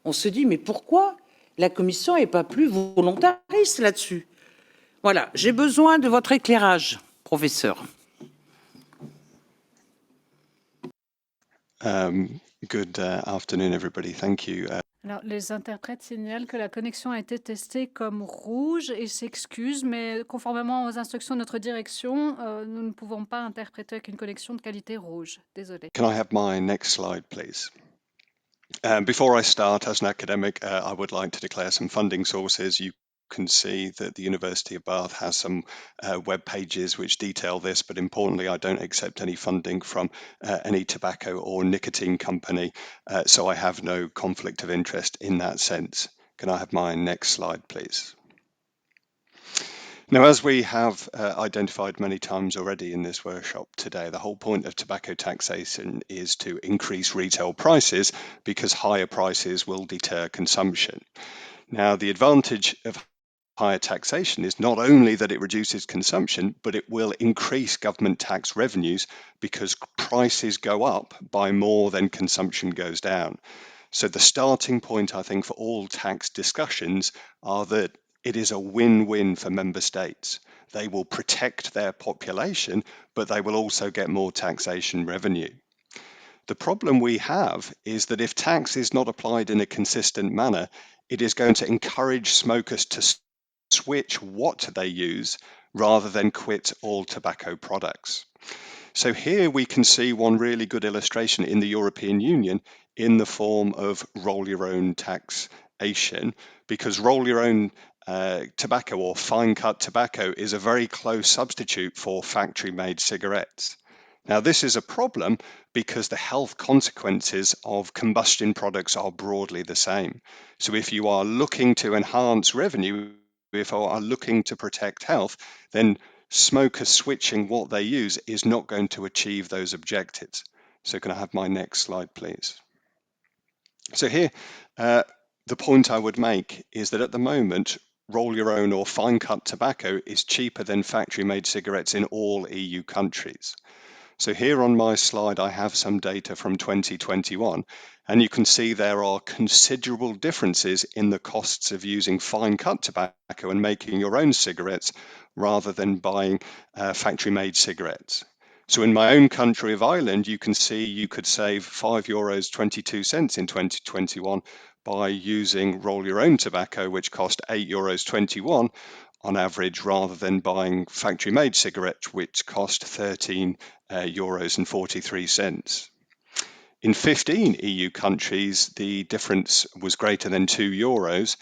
on se dit, mais pourquoi la Commission n'est pas plus volontariste là-dessus? Voilà, j'ai besoin de votre éclairage, professeur. Good afternoon, everybody. Thank you. Alors, les interprètes signalent que la connexion a été testée comme rouge et s'excusent, mais conformément aux instructions de notre direction, nous ne pouvons pas interpréter avec une connexion de qualité rouge. Désolé. Can I have my next slide, please? Before I start, as an academic, I would like to declare some funding sources. You can see that the University of Bath has some web pages which detail this, but importantly, I don't accept any funding from any tobacco or nicotine company, so I have no conflict of interest in that sense. Can I have my next slide, please? Now, as we have identified many times already in this workshop today, the whole point of tobacco taxation is to increase retail prices because higher prices will deter consumption. Now, the advantage of higher taxation is not only that it reduces consumption, but it will increase government tax revenues because prices go up by more than consumption goes down. So the starting point, I think, for all tax discussions are that it is a win-win for member states. They will protect their population, but they will also get more taxation revenue. The problem we have is that if tax is not applied in a consistent manner, it is going to encourage smokers to switch what they use rather than quit all tobacco products. So here we can see one really good illustration in the European Union in the form of roll your own taxation, because roll your own tobacco or fine cut tobacco is a very close substitute for factory made cigarettes. Now, this is a problem because the health consequences of combustion products are broadly the same. So if you are looking to enhance revenue, if you are looking to protect health, then smokers switching what they use is not going to achieve those objectives. So can I have my next slide, please? So here, the point I would make is that at the moment, roll your own or fine cut tobacco is cheaper than factory made cigarettes in all EU countries. So here on my slide, I have some data from 2021, and you can see there are considerable differences in the costs of using fine cut tobacco and making your own cigarettes rather than buying factory-made cigarettes. So in my own country of Ireland, you can see you could save €5.22 in 2021 by using roll your own tobacco, which cost €8.21 on average, rather than buying factory-made cigarettes, which cost €13.43. In 15 EU countries, the difference was greater than €2.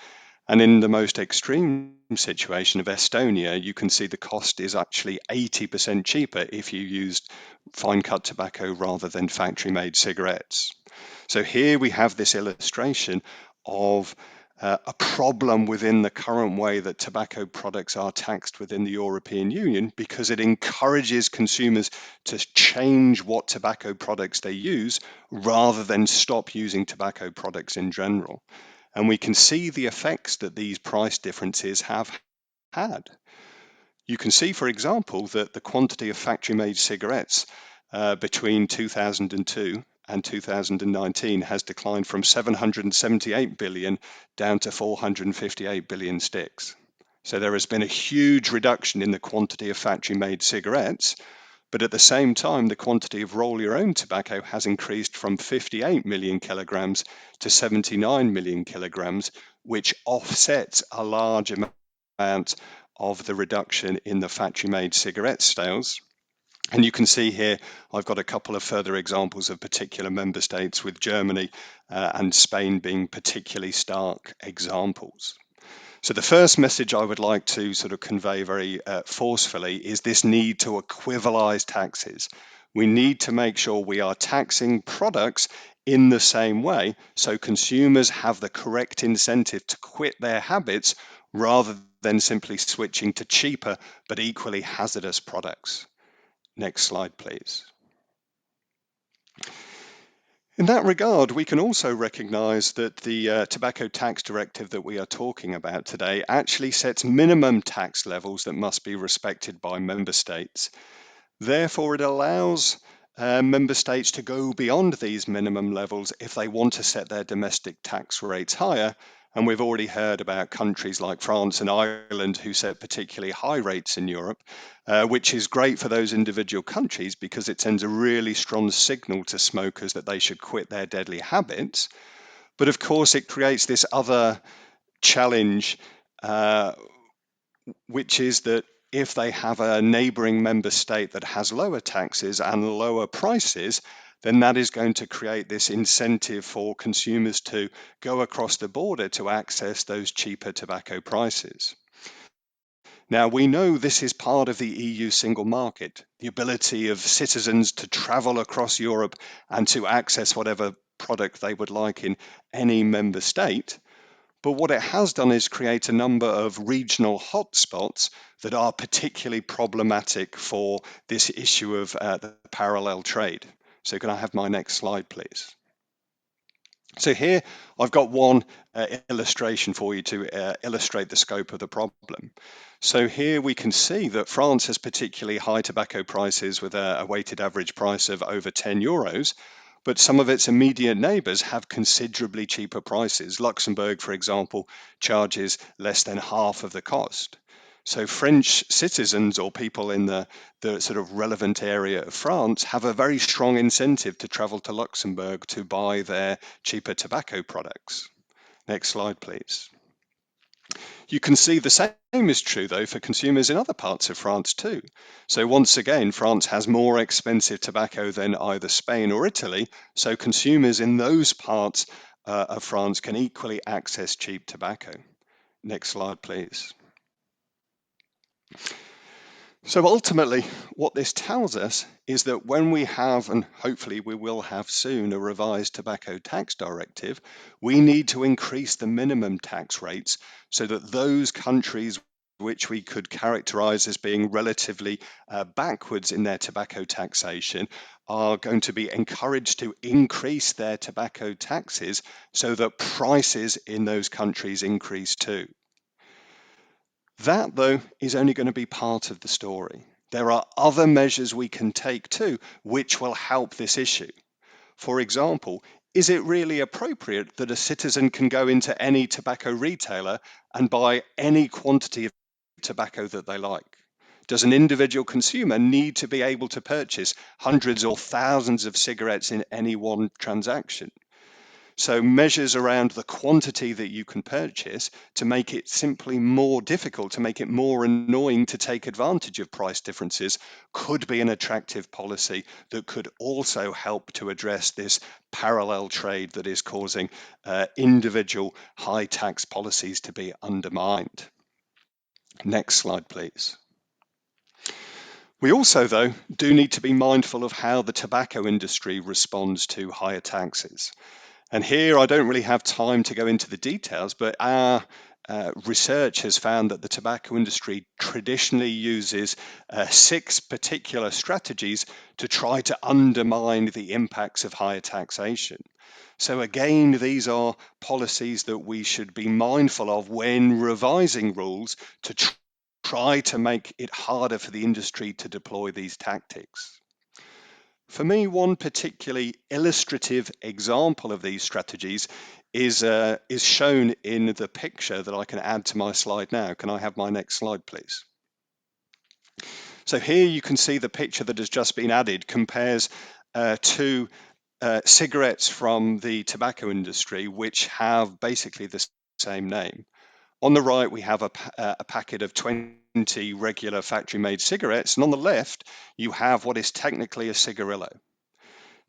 And in the most extreme situation of Estonia, you can see the cost is actually 80% cheaper if you used fine cut tobacco rather than factory-made cigarettes. So here we have this illustration of a problem within the current way that tobacco products are taxed within the European Union, because it encourages consumers to change what tobacco products they use rather than stop using tobacco products in general. And we can see the effects that these price differences have had. You can see, for example, that the quantity of factory-made cigarettes between 2002 and 2019 has declined from 778 billion down to 458 billion sticks. So there has been a huge reduction in the quantity of factory-made cigarettes, But at the same time, the quantity of roll your own tobacco has increased from 58 million kilograms to 79 million kilograms, which offsets a large amount of the reduction in the factory-made cigarette sales. And you can see here, I've got a couple of further examples of particular member states, with Germany and Spain being particularly stark examples. So the first message I would like to sort of convey very forcefully is this need to equivalize taxes. We need to make sure we are taxing products in the same way so consumers have the correct incentive to quit their habits rather than simply switching to cheaper but equally hazardous products. Next slide, please. In that regard, we can also recognise that the tobacco tax directive that we are talking about today actually sets minimum tax levels that must be respected by member states. Therefore, it allows member states to go beyond these minimum levels if they want to set their domestic tax rates higher. And we've already heard about countries like France and Ireland who set particularly high rates in Europe, which is great for those individual countries because it sends a really strong signal to smokers that they should quit their deadly habits. But of course, it creates this other challenge, which is that if they have a neighbouring member state that has lower taxes and lower prices, then that is going to create this incentive for consumers to go across the border to access those cheaper tobacco prices. Now, we know this is part of the EU single market, the ability of citizens to travel across Europe and to access whatever product they would like in any member state. But what it has done is create a number of regional hotspots that are particularly problematic for this issue of the parallel trade. So can I have my next slide, please? So here I've got one illustration for you to illustrate the scope of the problem. So here we can see that France has particularly high tobacco prices with a weighted average price of over 10 euros. But some of its immediate neighbours have considerably cheaper prices. Luxembourg, for example, charges less than half of the cost. So French citizens or people in the sort of relevant area of France have a very strong incentive to travel to Luxembourg to buy their cheaper tobacco products. Next slide, please. You can see the same is true, though, for consumers in other parts of France too. So once again, France has more expensive tobacco than either Spain or Italy, so consumers in those parts of France can equally access cheap tobacco. Next slide, please. So ultimately, what this tells us is that when we have, and hopefully we will have soon, a revised tobacco tax directive, we need to increase the minimum tax rates so that those countries which we could characterize as being relatively backwards in their tobacco taxation are going to be encouraged to increase their tobacco taxes so that prices in those countries increase too. That, though, is only going to be part of the story. There are other measures we can take too, which will help this issue. For example, is it really appropriate that a citizen can go into any tobacco retailer and buy any quantity of tobacco that they like? Does an individual consumer need to be able to purchase hundreds or thousands of cigarettes in any one transaction? So measures around the quantity that you can purchase to make it simply more difficult, to make it more annoying to take advantage of price differences could be an attractive policy that could also help to address this parallel trade that is causing individual high tax policies to be undermined. Next slide, please. We also, though, do need to be mindful of how the tobacco industry responds to higher taxes. And here I don't really have time to go into the details, but our research has found that the tobacco industry traditionally uses 6 particular strategies to try to undermine the impacts of higher taxation. So again, these are policies that we should be mindful of when revising rules to try to make it harder for the industry to deploy these tactics. For me, one particularly illustrative example of these strategies is shown in the picture that I can add to my slide now. Can I have my next slide, please? So here you can see the picture that has just been added compares to cigarettes from the tobacco industry, which have basically the same name. On the right, we have a packet of 20 regular factory-made cigarettes, and on the left, you have what is technically a cigarillo.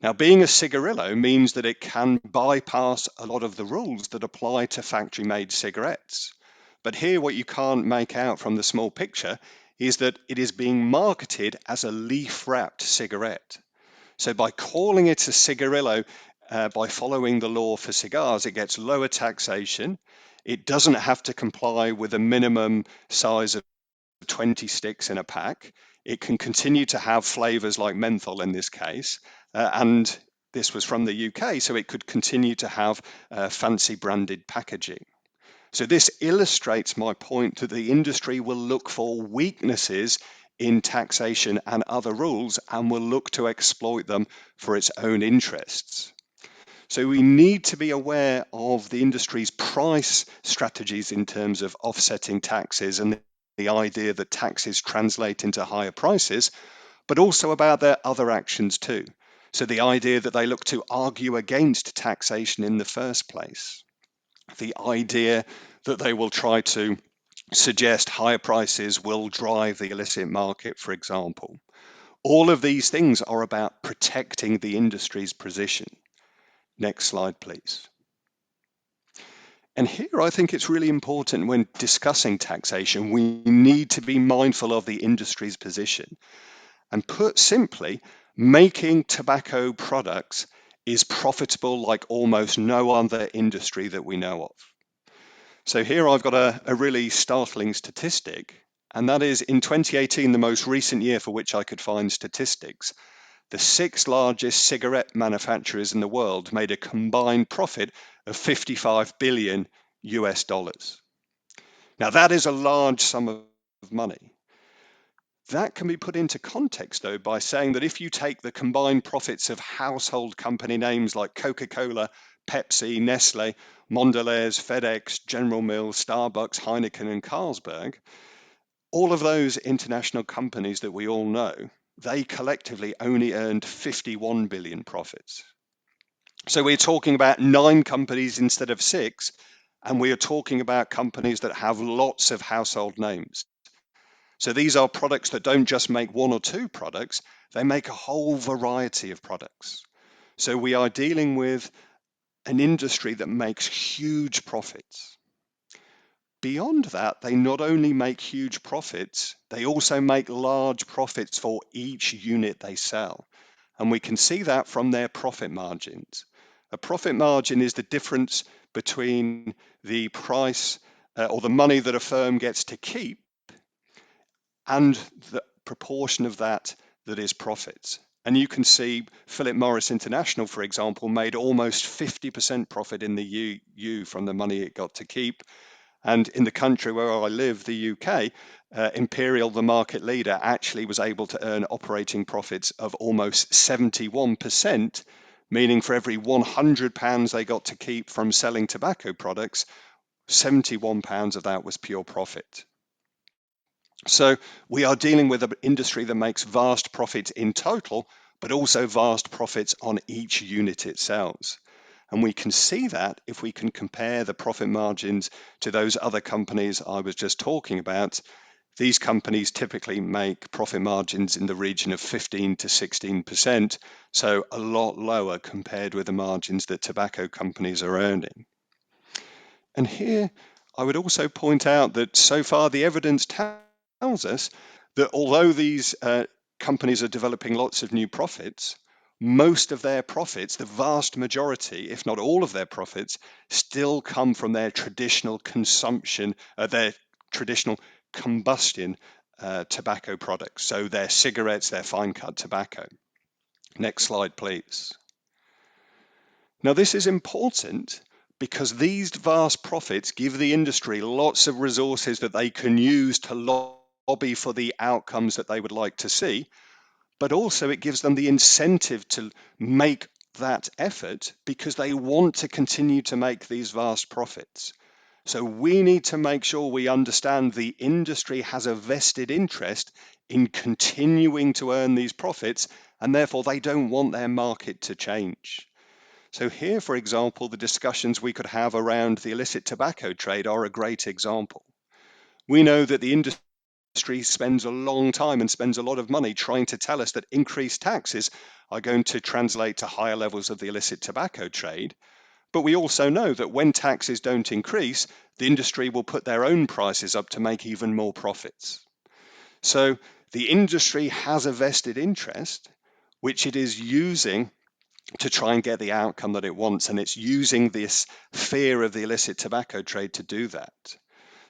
Now, being a cigarillo means that it can bypass a lot of the rules that apply to factory-made cigarettes. But here, what you can't make out from the small picture is that it is being marketed as a leaf-wrapped cigarette. So by calling it a cigarillo, by following the law for cigars, it gets lower taxation. It doesn't have to comply with a minimum size of 20 sticks in a pack. It can continue to have flavors like menthol in this case. And this was from the UK, so it could continue to have fancy branded packaging. So this illustrates my point that the industry will look for weaknesses in taxation and other rules and will look to exploit them for its own interests. So we need to be aware of the industry's price strategies in terms of offsetting taxes and the idea that taxes translate into higher prices, but also about their other actions too. So the idea that they look to argue against taxation in the first place. The idea that they will try to suggest higher prices will drive the illicit market, for example. All of these things are about protecting the industry's position. Next slide, please. And here I think it's really important when discussing taxation, we need to be mindful of the industry's position. And put simply, making tobacco products is profitable like almost no other industry that we know of. So here I've got a really startling statistic, and that is in 2018, the most recent year for which I could find statistics, the 6 largest cigarette manufacturers in the world made a combined profit of $55 billion US. Now that is a large sum of money. That can be put into context though by saying that if you take the combined profits of household company names like Coca-Cola, Pepsi, Nestle, Mondelez, FedEx, General Mills, Starbucks, Heineken and Carlsberg, all of those international companies that we all know, they collectively only earned 51 billion profits. So we're talking about 9 companies instead of 6, and we are talking about companies that have lots of household names. So these are products that don't just make 1 or 2 products, they make a whole variety of products. So we are dealing with an industry that makes huge profits. Beyond that, they not only make huge profits, they also make large profits for each unit they sell. And we can see that from their profit margins. A profit margin is the difference between the price or the money that a firm gets to keep and the proportion of that is profits. And you can see Philip Morris International, for example, made almost 50% profit in the EU from the money it got to keep. And in the country where I live, the UK, Imperial, the market leader, actually was able to earn operating profits of almost 71%, meaning for every £100 they got to keep from selling tobacco products, £71 of that was pure profit. So we are dealing with an industry that makes vast profits in total, but also vast profits on each unit it sells. And we can see that if we can compare the profit margins to those other companies I was just talking about. These companies typically make profit margins in the region of 15 to 16%, so a lot lower compared with the margins that tobacco companies are earning. And here I would also point out that so far the evidence tells us that although these companies are developing lots of new profits, most of their profits, the vast majority, if not all of their profits, still come from their traditional consumption, their traditional combustion tobacco products. So their cigarettes, their fine cut tobacco. Next slide, please. Now this is important because these vast profits give the industry lots of resources that they can use to lobby for the outcomes that they would like to see, but also it gives them the incentive to make that effort because they want to continue to make these vast profits. So we need to make sure we understand the industry has a vested interest in continuing to earn these profits, and therefore they don't want their market to change. So here, for example, the discussions we could have around the illicit tobacco trade are a great example. We know that the industry spends a long time and spends a lot of money trying to tell us that increased taxes are going to translate to higher levels of the illicit tobacco trade. But we also know that when taxes don't increase, the industry will put their own prices up to make even more profits. So the industry has a vested interest, which it is using to try and get the outcome that it wants, and it's using this fear of the illicit tobacco trade to do that.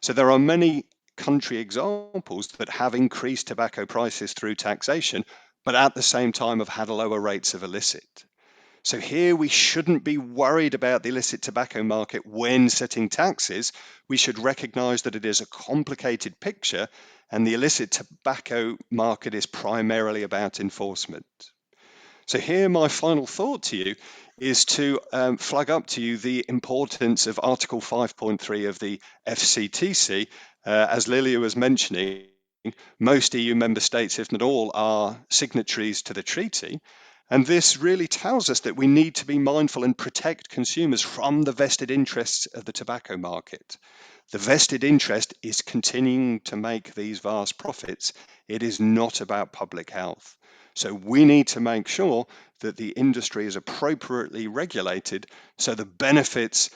So there are many country examples that have increased tobacco prices through taxation, but at the same time have had lower rates of illicit. So here we shouldn't be worried about the illicit tobacco market when setting taxes. We should recognize that it is a complicated picture, and the illicit tobacco market is primarily about enforcement. So here my final thought to you is to flag up to you the importance of Article 5.3 of the FCTC. As Lilia was mentioning, most EU member states, if not all, are signatories to the treaty. And this really tells us that we need to be mindful and protect consumers from the vested interests of the tobacco market. The vested interest is continuing to make these vast profits. It is not about public health. So we need to make sure that the industry is appropriately regulated so the benefits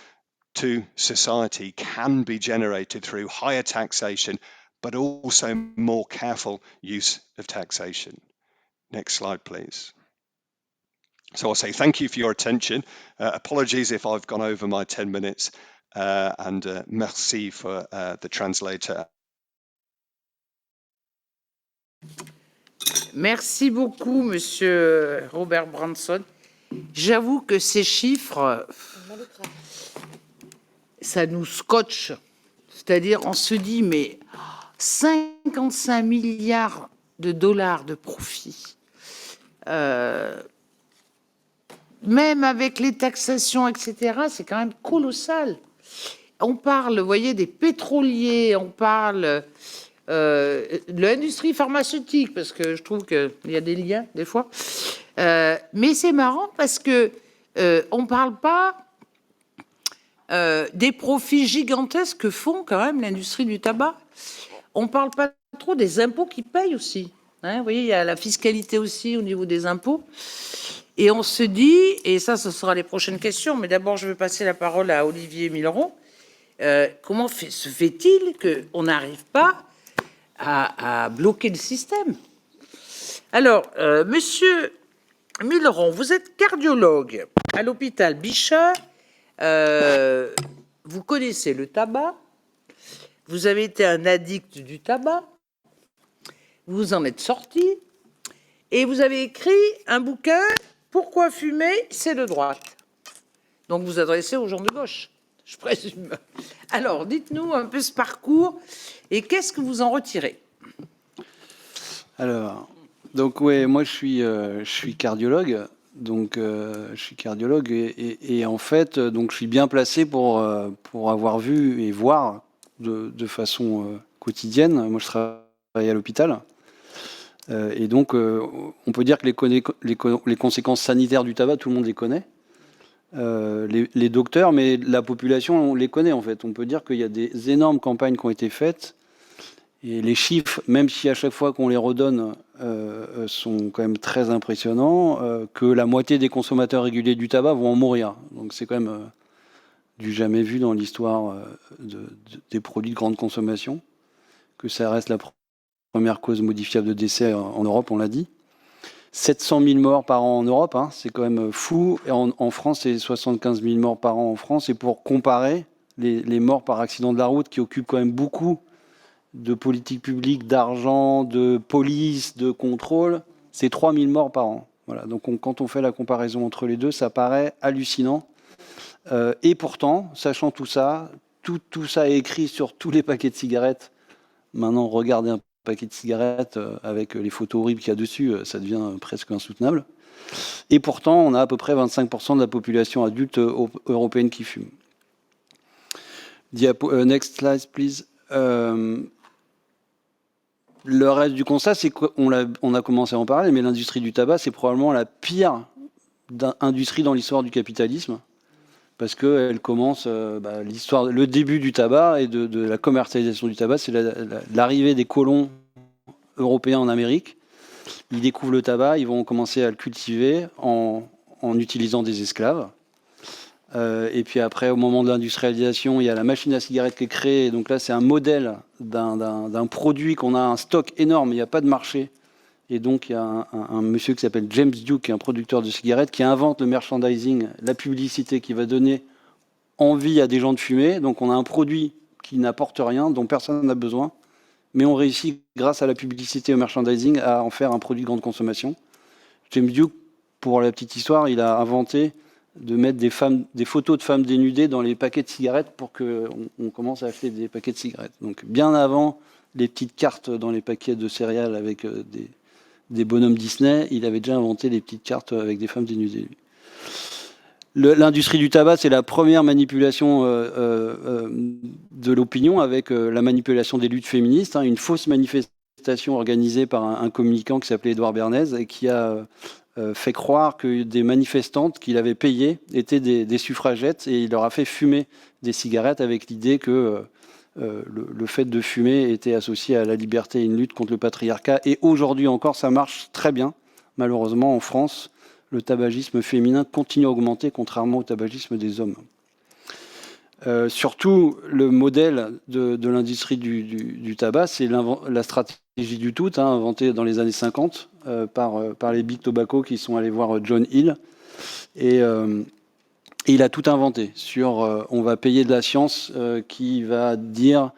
to society can be generated through higher taxation, but also more careful use of taxation. Next slide, please. So I'll say thank you for your attention. Apologies if I've gone over my 10 minutes, and merci for the translator. Merci beaucoup, Monsieur Robert Branson. J'avoue que ces chiffres, ça nous scotche. C'est-à-dire, on se dit, mais 55 milliards de dollars de profit, même avec les taxations, etc., c'est quand même colossal. On parle, vous voyez, des pétroliers, on parle de l'industrie pharmaceutique, parce que je trouve qu'il y a des liens, des fois. Mais c'est marrant parce que on ne parle pas des profits gigantesques que font quand même l'industrie du tabac. On ne parle pas trop des impôts qu'ils payent aussi. Hein, vous voyez, il y a la fiscalité aussi au niveau des impôts. Et on se dit, et ça, ce sera les prochaines questions, mais d'abord, je vais passer la parole à Olivier Milleron. Comment se fait-il qu'on n'arrive pas à bloquer le système? Alors, Monsieur Milleron, vous êtes cardiologue à l'hôpital Bichat. Vous connaissez le tabac. Vous avez été un addict du tabac. Vous en êtes sorti. Et vous avez écrit un bouquin, Pourquoi fumer, c'est de droite. Donc vous adressez aux gens de gauche, je présume. Alors, dites-nous un peu ce parcours et qu'est-ce que vous en retirez? Alors, donc ouais, moi je suis cardiologue, donc je suis cardiologue et en fait donc je suis bien placé pour avoir vu et voir de façon quotidienne. Moi je travaille à l'hôpital et donc on peut dire que les conséquences sanitaires du tabac, tout le monde les connaît. Les docteurs, mais la population, on les connaît en fait. On peut dire qu'il y a des énormes campagnes qui ont été faites. Et les chiffres, même si à chaque fois qu'on les redonne, sont quand même très impressionnants, que la moitié des consommateurs réguliers du tabac vont en mourir. Donc c'est quand même du jamais vu dans l'histoire des produits de grande consommation, que ça reste la première cause modifiable de décès en Europe, on l'a dit. 700 000 morts par an en Europe, hein, c'est quand même fou. Et en France, c'est 75 000 morts par an en France. Et pour comparer, les morts par accident de la route, qui occupent quand même beaucoup de politique publique, d'argent, de police, de contrôle, c'est 3 000 morts par an. Voilà. Donc quand on fait la comparaison entre les deux, ça paraît hallucinant. Et pourtant, sachant tout ça, tout ça est écrit sur tous les paquets de cigarettes. Maintenant, regardez un paquet de cigarettes avec les photos horribles qu'il y a dessus, ça devient presque insoutenable. Et pourtant, on a à peu près 25% de la population adulte européenne qui fume. Next slide, please. Le reste du constat, c'est qu'on a commencé à en parler, mais l'industrie du tabac, c'est probablement la pire industrie dans l'histoire du capitalisme, parce qu'elle commence, le début du tabac et de la commercialisation du tabac, c'est l'arrivée des colons européens en Amérique. Ils découvrent le tabac, ils vont commencer à le cultiver en utilisant des esclaves. Et puis après, au moment de l'industrialisation, il y a la machine à cigarette qui est créée. Donc là, c'est un modèle d'un produit qu'on a un stock énorme, il n'y a pas de marché. Et donc, il y a un monsieur qui s'appelle James Duke, qui est un producteur de cigarettes, qui invente le merchandising, la publicité qui va donner envie à des gens de fumer. Donc, on a un produit qui n'apporte rien, dont personne n'a besoin. Mais on réussit, grâce à la publicité et au merchandising, à en faire un produit de grande consommation. James Duke, pour la petite histoire, il a inventé de mettre des photos de femmes dénudées dans les paquets de cigarettes pour qu'on commence à acheter des paquets de cigarettes. Donc bien avant les petites cartes dans les paquets de céréales avec des bonhommes Disney, il avait déjà inventé les petites cartes avec des femmes dénudées. L'industrie du tabac, c'est la première manipulation de l'opinion avec la manipulation des luttes féministes, une fausse manifestation organisée par un communicant qui s'appelait Édouard Bernays et qui a fait croire que des manifestantes qu'il avait payées étaient des suffragettes et il leur a fait fumer des cigarettes avec l'idée que le fait de fumer était associé à la liberté et une lutte contre le patriarcat. Et aujourd'hui encore, ça marche très bien. Malheureusement, en France, le tabagisme féminin continue à augmenter, contrairement au tabagisme des hommes. Surtout, le modèle de l'industrie du tabac, c'est la stratégie du tout, inventée dans les années 50 par les Big Tobacco qui sont allés voir John Hill. Et il a tout inventé sur on va payer de la science qui va dire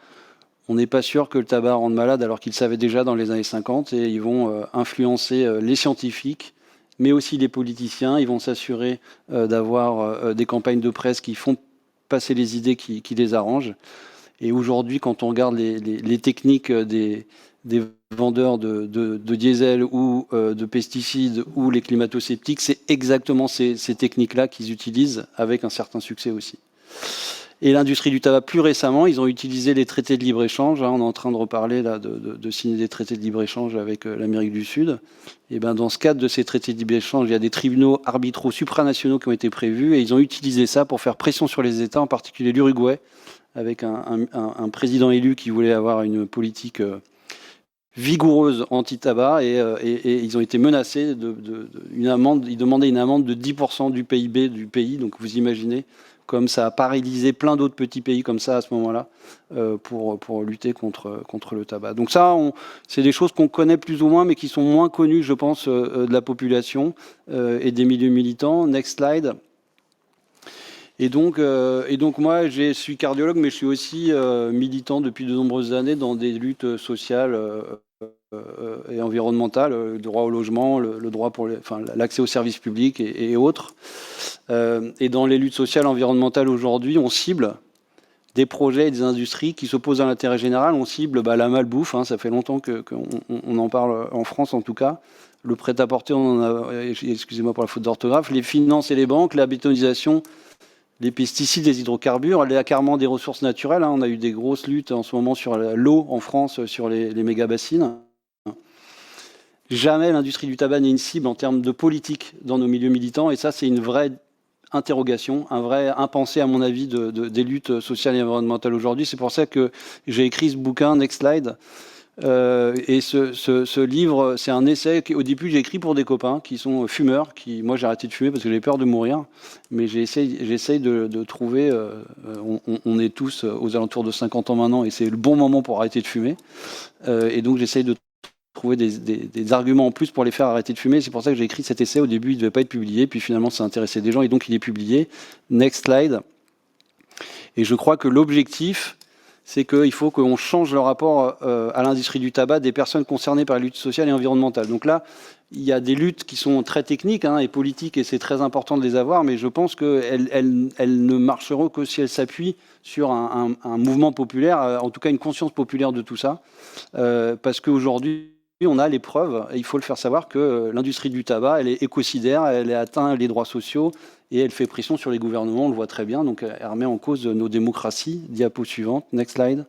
on n'est pas sûr que le tabac rende malade, alors qu'ils savaient déjà dans les années 50, et ils vont influencer les scientifiques, mais aussi les politiciens. Ils vont s'assurer d'avoir des campagnes de presse qui font passer les idées qui les arrangent. Et aujourd'hui, quand on regarde les techniques des vendeurs de diesel ou de pesticides ou les climato-sceptiques, c'est exactement ces techniques-là qu'ils utilisent avec un certain succès aussi. Et l'industrie du tabac, plus récemment, ils ont utilisé les traités de libre-échange. On est en train de reparler là, de signer des traités de libre-échange avec l'Amérique du Sud. Et ben, dans ce cadre de ces traités de libre-échange, il y a des tribunaux arbitraux supranationaux qui ont été prévus et ils ont utilisé ça pour faire pression sur les États, en particulier l'Uruguay, avec un président élu qui voulait avoir une politique vigoureuse anti-tabac et ils ont été menacés d'une amende. Ils demandaient une amende de 10% du PIB du pays. Donc vous imaginez comme ça a paralysé plein d'autres petits pays comme ça à ce moment-là pour lutter contre le tabac. Donc ça, c'est des choses qu'on connaît plus ou moins, mais qui sont moins connues, je pense, de la population et des milieux militants. Next slide. Et donc moi, je suis cardiologue, mais je suis aussi militant depuis de nombreuses années dans des luttes sociales et environnementales, le droit au logement, le droit pour l'accès aux services publics et autres. Et dans les luttes sociales environnementales aujourd'hui, on cible des projets et des industries qui s'opposent à l'intérêt général. On cible la malbouffe, ça fait longtemps qu'on en parle en France en tout cas. Le prêt-à-porter, on en a, excusez-moi pour la faute d'orthographe, les finances et les banques, la bétonisation, les pesticides, les hydrocarbures, l'accaparement des ressources naturelles. On a eu des grosses luttes en ce moment sur l'eau en France, sur les méga-bassines. Jamais l'industrie du tabac n'est une cible en termes de politique dans nos milieux militants. Et ça, c'est une vraie interrogation, un vrai impensé, à mon avis, des luttes sociales et environnementales aujourd'hui. C'est pour ça que j'ai écrit ce bouquin, Next Slide. Et ce livre, c'est un essai qu'au début j'ai écrit pour des copains qui sont fumeurs. Moi, j'ai arrêté de fumer parce que j'ai peur de mourir. Mais j'essaye de trouver... on est tous aux alentours de 50 ans maintenant et c'est le bon moment pour arrêter de fumer. Et donc, j'essaye de trouver des arguments en plus pour les faire arrêter de fumer. C'est pour ça que j'ai écrit cet essai. Au début, il ne devait pas être publié. Puis finalement, ça intéressait des gens et donc il est publié. Next slide. Et je crois que l'objectif, c'est qu'il faut qu'on change le rapport à l'industrie du tabac des personnes concernées par les luttes sociales et environnementales. Donc là, il y a des luttes qui sont très techniques et politiques et c'est très important de les avoir, mais je pense qu'elles ne marcheront que si elles s'appuient sur un mouvement populaire, en tout cas une conscience populaire de tout ça, parce qu'aujourd'hui, on a les preuves, et il faut le faire savoir, que l'industrie du tabac, elle est écocidaire, elle atteint les droits sociaux et elle fait pression sur les gouvernements, on le voit très bien, donc elle remet en cause nos démocraties. Diapo suivante, next slide.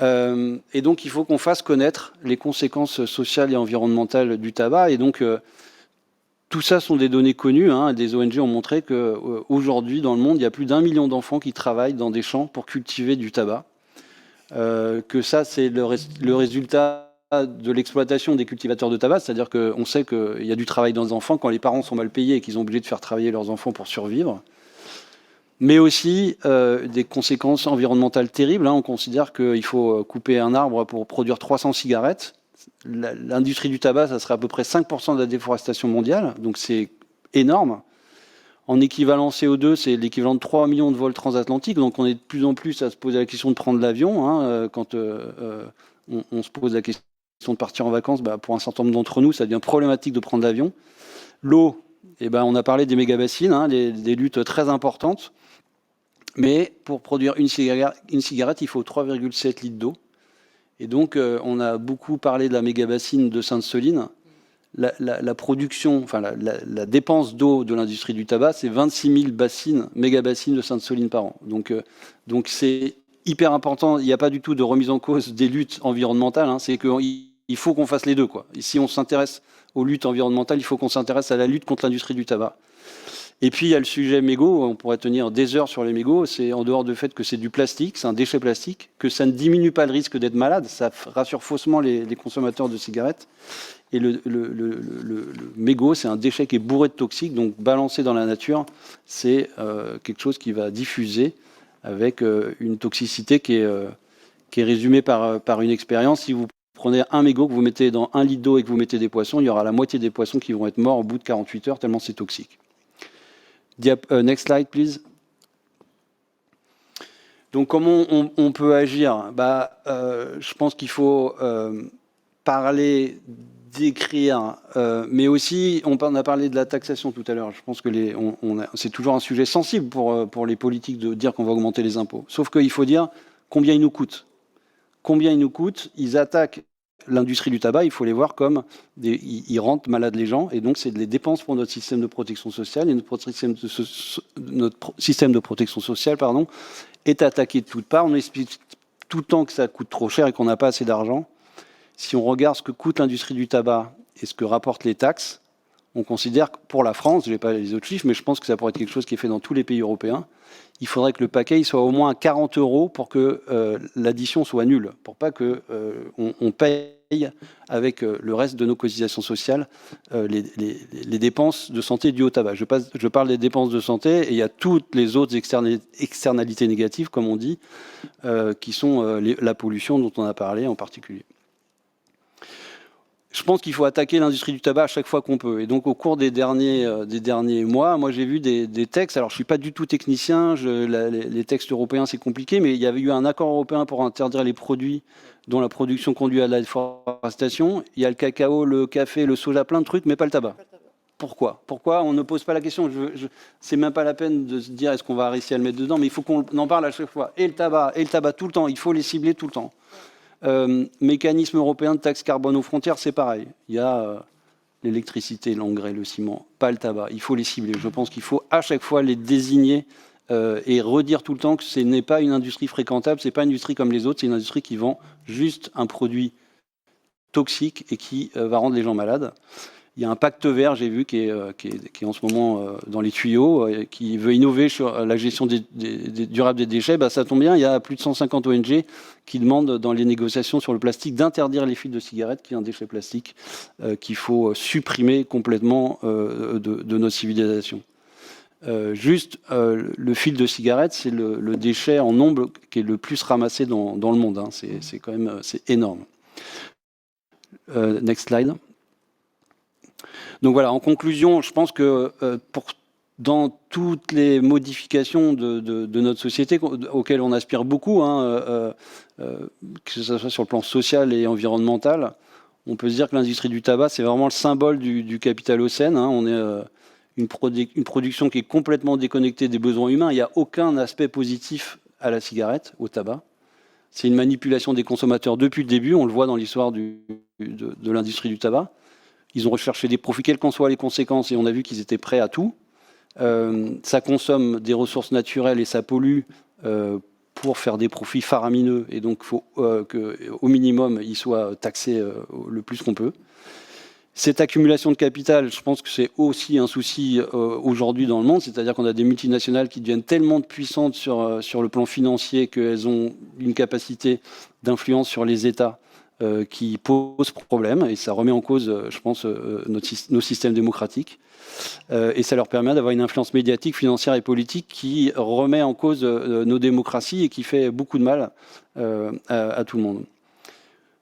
Et donc, il faut qu'on fasse connaître les conséquences sociales et environnementales du tabac. Et donc, tout ça sont des données connues. Hein. Des ONG ont montré qu'aujourd'hui, dans le monde, il y a plus d'1 million d'enfants qui travaillent dans des champs pour cultiver du tabac. Que ça, c'est le résultat de l'exploitation des cultivateurs de tabac. C'est-à-dire qu'on sait qu'il y a du travail dans les enfants quand les parents sont mal payés et qu'ils sont obligés de faire travailler leurs enfants pour survivre. Mais aussi des conséquences environnementales terribles. Hein. On considère qu'il faut couper un arbre pour produire 300 cigarettes. L'industrie du tabac, ça serait à peu près 5% de la déforestation mondiale, donc c'est énorme. En équivalent CO2, c'est l'équivalent de 3 millions de vols transatlantiques, donc on est de plus en plus à se poser la question de prendre l'avion. Hein, quand on se pose la question de partir en vacances, pour un certain nombre d'entre nous, ça devient problématique de prendre l'avion. L'eau, on a parlé des méga-bassines, hein, des luttes très importantes, mais pour produire une cigarette, il faut 3,7 litres d'eau. Et donc, on a beaucoup parlé de la méga-bassine de Sainte-Soline. La production, enfin la dépense d'eau de l'industrie du tabac, c'est 26 000 méga-bassines de Sainte-Soline par an. Donc c'est hyper important. Il n'y a pas du tout de remise en cause des luttes environnementales. Hein. C'est qu'il faut qu'on fasse les deux, quoi. Et si on s'intéresse aux luttes environnementales, il faut qu'on s'intéresse à la lutte contre l'industrie du tabac. Et puis, il y a le sujet mégots. On pourrait tenir des heures sur les mégots. C'est en dehors du fait que c'est du plastique, c'est un déchet plastique, que ça ne diminue pas le risque d'être malade. Ça rassure faussement les consommateurs de cigarettes. Et le mégot, c'est un déchet qui est bourré de toxiques. Donc, balancé dans la nature, c'est quelque chose qui va diffuser avec une toxicité qui est résumée par une expérience. Si vous prenez un mégot, que vous mettez dans 1 litre d'eau et que vous mettez des poissons, il y aura la moitié des poissons qui vont être morts au bout de 48 heures, tellement c'est toxique. Next slide, please. Donc, comment on peut agir? Je pense qu'il faut parler, d'écrire, mais aussi, on a parlé de la taxation tout à l'heure. Je pense que c'est toujours un sujet sensible pour les politiques de dire qu'on va augmenter les impôts. Sauf qu'il faut dire combien ils nous coûtent. Combien ils nous coûtent? Ils attaquent l'industrie du tabac, il faut les voir comme ils rendent malades les gens, et donc c'est des dépenses pour notre système de protection sociale, et notre système de protection sociale, est attaqué de toutes parts. On explique tout le temps que ça coûte trop cher et qu'on n'a pas assez d'argent. Si on regarde ce que coûte l'industrie du tabac et ce que rapportent les taxes, on considère que pour la France, je n'ai pas les autres chiffres, mais je pense que ça pourrait être quelque chose qui est fait dans tous les pays européens, il faudrait que le paquet soit au moins à 40 € pour que l'addition soit nulle, pour pas qu'on paye avec le reste de nos cotisations sociales les dépenses de santé dues au tabac. Je parle des dépenses de santé, et il y a toutes les autres externalités négatives, comme on dit, qui sont la pollution dont on a parlé en particulier. Je pense qu'il faut attaquer l'industrie du tabac à chaque fois qu'on peut. Et donc, au cours des derniers mois, moi, j'ai vu des textes. Alors, je ne suis pas du tout technicien. Les textes européens, c'est compliqué. Mais il y avait eu un accord européen pour interdire les produits dont la production conduit à la déforestation. Il y a le cacao, le café, le soja, plein de trucs, mais pas le tabac. Pourquoi on ne pose pas la question? C'est même pas la peine de se dire est-ce qu'on va réussir à le mettre dedans. Mais il faut qu'on en parle à chaque fois. Et le tabac tout le temps. Il faut les cibler tout le temps. Mécanisme européen de taxe carbone aux frontières, c'est pareil. Il y a l'électricité, l'engrais, le ciment, pas le tabac. Il faut les cibler. Je pense qu'il faut à chaque fois les désigner et redire tout le temps que ce n'est pas une industrie fréquentable, c'est pas une industrie comme les autres, c'est une industrie qui vend juste un produit toxique et qui va rendre les gens malades. Il y a un pacte vert, j'ai vu, qui est en ce moment dans les tuyaux, qui veut innover sur la gestion durable des déchets. Ça tombe bien, il y a plus de 150 ONG qui demandent dans les négociations sur le plastique d'interdire les fils de cigarettes, qui est un déchet plastique qu'il faut supprimer complètement de notre civilisation. Le fil de cigarette, c'est le déchet en nombre qui est le plus ramassé dans le monde. Hein. C'est énorme. Next slide. Donc voilà, en conclusion, je pense que dans toutes les modifications de notre société auxquelles on aspire beaucoup, que ce soit sur le plan social et environnemental, on peut se dire que l'industrie du tabac, c'est vraiment le symbole du capitalocène. Hein. On est une production qui est complètement déconnectée des besoins humains. Il n'y a aucun aspect positif à la cigarette, au tabac. C'est une manipulation des consommateurs depuis le début. On le voit dans l'histoire de l'industrie du tabac. Ils ont recherché des profits, quelles qu'en soient les conséquences, et on a vu qu'ils étaient prêts à tout. Ça consomme des ressources naturelles et ça pollue pour faire des profits faramineux, et donc il faut qu'au minimum, ils soient taxés le plus qu'on peut. Cette accumulation de capital, je pense que c'est aussi un souci aujourd'hui dans le monde, c'est-à-dire qu'on a des multinationales qui deviennent tellement puissantes sur le plan financier qu'elles ont une capacité d'influence sur les États qui pose problème, et ça remet en cause, je pense, nos systèmes démocratiques. Et ça leur permet d'avoir une influence médiatique, financière et politique qui remet en cause nos démocraties et qui fait beaucoup de mal à tout le monde.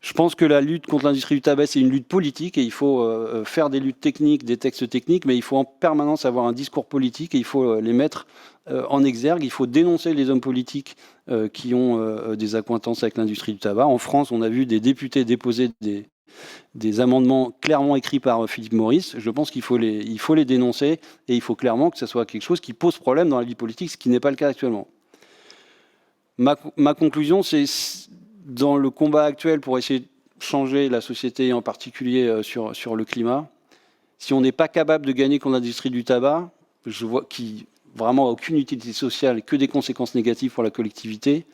Je pense que la lutte contre l'industrie du tabac, c'est une lutte politique et il faut faire des luttes techniques, des textes techniques, mais il faut en permanence avoir un discours politique et il faut les mettre en exergue. Il faut dénoncer les hommes politiques qui ont des accointances avec l'industrie du tabac. En France, on a vu des députés déposer des amendements clairement écrits par Philippe Maurice. Je pense qu'il faut les dénoncer et il faut clairement que ce soit quelque chose qui pose problème dans la vie politique, ce qui n'est pas le cas actuellement. Ma conclusion, c'est dans le combat actuel pour essayer de changer la société, en particulier sur le climat, si on n'est pas capable de gagner contre l'industrie du tabac, je vois qui vraiment a aucune utilité sociale, que des conséquences négatives pour la collectivité,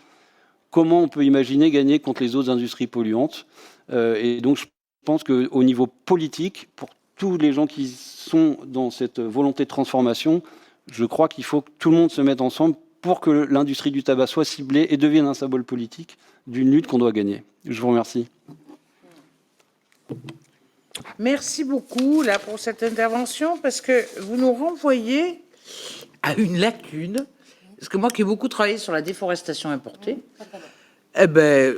comment on peut imaginer gagner contre les autres industries polluantes? Et donc je pense qu'au niveau politique, pour tous les gens qui sont dans cette volonté de transformation, je crois qu'il faut que tout le monde se mette ensemble pour que l'industrie du tabac soit ciblée et devienne un symbole politique d'une lutte qu'on doit gagner. Je vous remercie. Merci beaucoup là, pour cette intervention, parce que vous nous renvoyez à une lacune. Parce que moi qui ai beaucoup travaillé sur la déforestation importée, eh ben,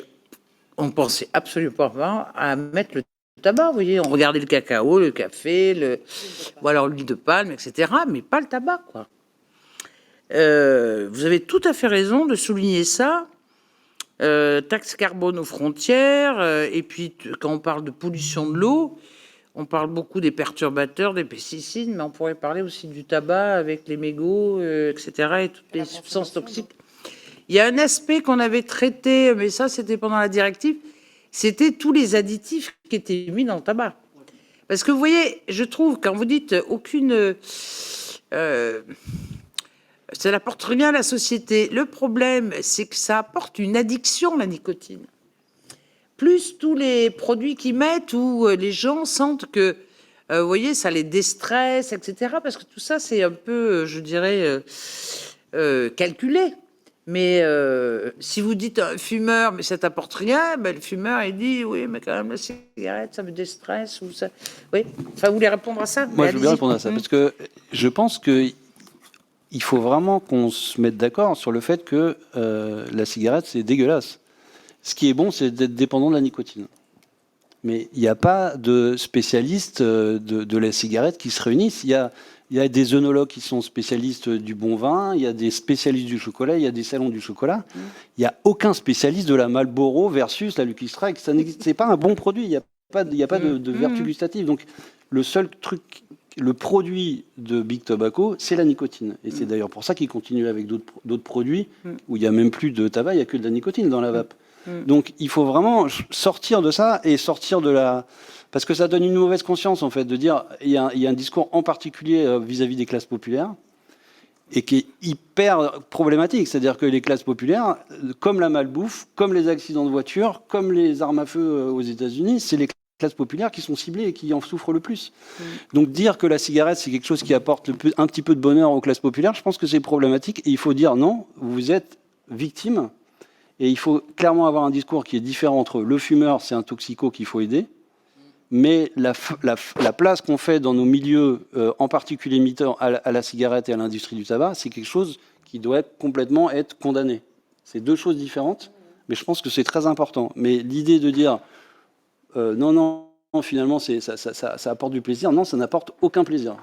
on pensait absolument pas à mettre le tabac. Vous voyez, on regardait le cacao, le café, ou alors l'huile de palme, etc., mais pas le tabac, quoi. Vous avez tout à fait raison de souligner ça. Taxe carbone aux frontières, et puis quand on parle de pollution de l'eau, on parle beaucoup des perturbateurs, des pesticides, mais on pourrait parler aussi du tabac avec les mégots, etc., et toutes les substances toxiques. Il y a un aspect qu'on avait traité, mais ça c'était pendant la directive, c'était tous les additifs qui étaient mis dans le tabac. Parce que vous voyez, je trouve, quand vous dites aucune... ça n'apporte rien à la société. Le problème, c'est que ça apporte une addiction, la nicotine. Plus tous les produits qu'ils mettent où les gens sentent que, vous voyez, ça les déstresse, etc. Parce que tout ça, c'est un peu, je dirais, calculé. Mais si vous dites à un fumeur, mais ça t'apporte rien, ben, le fumeur, il dit, oui, mais quand même, la cigarette, ça me déstresse. Ou ça... Oui, enfin, vous voulez répondre à ça? Moi, je veux bien répondre à ça, parce que je pense que il faut vraiment qu'on se mette d'accord sur le fait que la cigarette, c'est dégueulasse. Ce qui est bon, c'est d'être dépendant de la nicotine. Mais il n'y a pas de spécialistes de la cigarette qui se réunissent. Il y a des œnologues qui sont spécialistes du bon vin, il y a des spécialistes du chocolat, il y a des salons du chocolat. Il n'y a aucun spécialiste de la Marlboro versus la Lucky Strike. Ce n'est pas un bon produit, il n'y a pas de vertu gustative. Donc le seul truc... Le produit de Big Tobacco, c'est la nicotine. Et c'est d'ailleurs pour ça qu'ils continuent avec d'autres produits où il n'y a même plus de tabac, il n'y a que de la nicotine dans la vape. Donc il faut vraiment sortir de ça et sortir de la... Parce que ça donne une mauvaise conscience, en fait, de dire il y a un discours en particulier vis-à-vis des classes populaires et qui est hyper problématique. C'est-à-dire que les classes populaires, comme la malbouffe, comme les accidents de voiture, comme les armes à feu aux États-Unis, c'est les classes populaires qui sont ciblées et qui en souffrent le plus. Donc dire que la cigarette, c'est quelque chose qui apporte un petit peu de bonheur aux classes populaires, je pense que c'est problématique. Et il faut dire non, vous êtes victime. Et il faut clairement avoir un discours qui est différent entre le fumeur, c'est un toxico qu'il faut aider, mais la place qu'on fait dans nos milieux, en particulier militant à la cigarette et à l'industrie du tabac, c'est quelque chose qui doit complètement être condamné. C'est deux choses différentes, mais je pense que c'est très important. Mais l'idée de dire non, finalement, ça apporte du plaisir. Non, ça n'apporte aucun plaisir.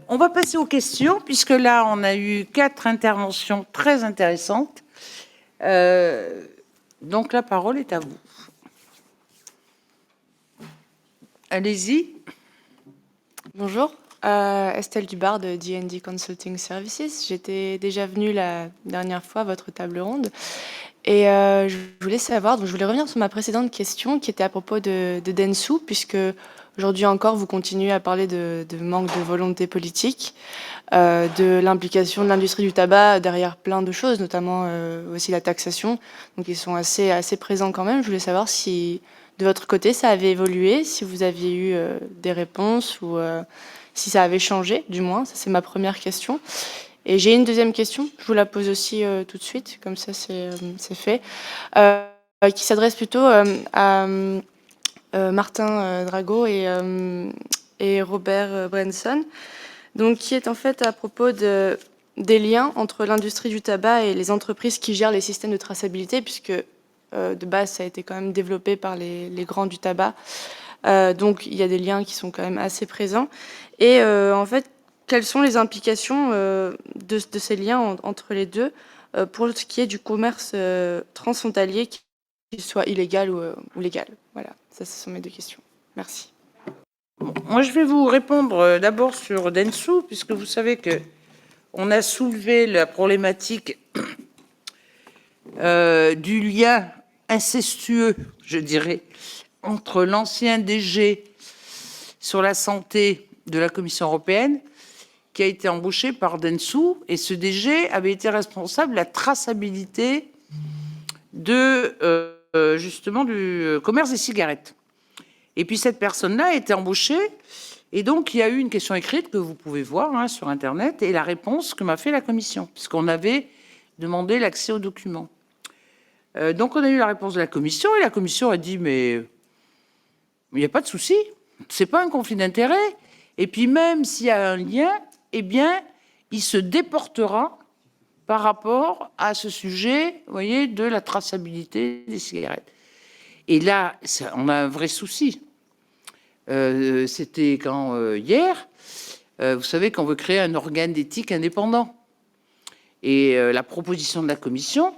On va passer aux questions, puisque là, on a eu 4 interventions très intéressantes. Donc, la parole est à vous. Allez-y. Bonjour, Estelle Dubard de D&D Consulting Services. J'étais déjà venue la dernière fois à votre table ronde. Et je voulais savoir, donc je voulais revenir sur ma précédente question qui était à propos de Dentsu, puisque Aujourd'hui encore, vous continuez à parler de manque de volonté politique, de l'implication de l'industrie du tabac derrière plein de choses, notamment aussi la taxation. Donc ils sont assez présents quand même. Je voulais savoir si de votre côté ça avait évolué, si vous aviez eu des réponses ou si ça avait changé, du moins. Ça, c'est ma première question. Et j'ai une deuxième question, je vous la pose aussi tout de suite, comme ça c'est fait, qui s'adresse plutôt à Martin Drago et Robert Brenson, donc qui est en fait à propos des liens entre l'industrie du tabac et les entreprises qui gèrent les systèmes de traçabilité, puisque de base ça a été quand même développé par les grands du tabac. Donc il y a des liens qui sont quand même assez présents. Et en fait, quelles sont les implications de ces liens entre les deux pour ce qui est du commerce transfrontalier, qu'il soit illégal ou légal? Voilà, ça, ce sont mes deux questions. Merci. Bon, moi, je vais vous répondre d'abord sur Dentsu, puisque vous savez que on a soulevé la problématique du lien incestueux, je dirais, entre l'ancien DG sur la santé de la Commission européenne, qui a été embauché par Dentsu, et ce DG avait été responsable de la traçabilité justement du commerce des cigarettes. Et puis cette personne-là a été embauchée, et donc il y a eu une question écrite que vous pouvez voir sur Internet, et la réponse que m'a fait la Commission, puisqu'on avait demandé l'accès aux documents. Donc on a eu la réponse de la Commission, et la Commission a dit « mais il n'y a pas de souci, c'est pas un conflit d'intérêts, et puis même s'il y a un lien, eh bien, il se déportera par rapport à ce sujet, vous voyez, de la traçabilité des cigarettes. » Et là, on a un vrai souci. C'était quand hier, vous savez qu'on veut créer un organe d'éthique indépendant. Et la proposition de la Commission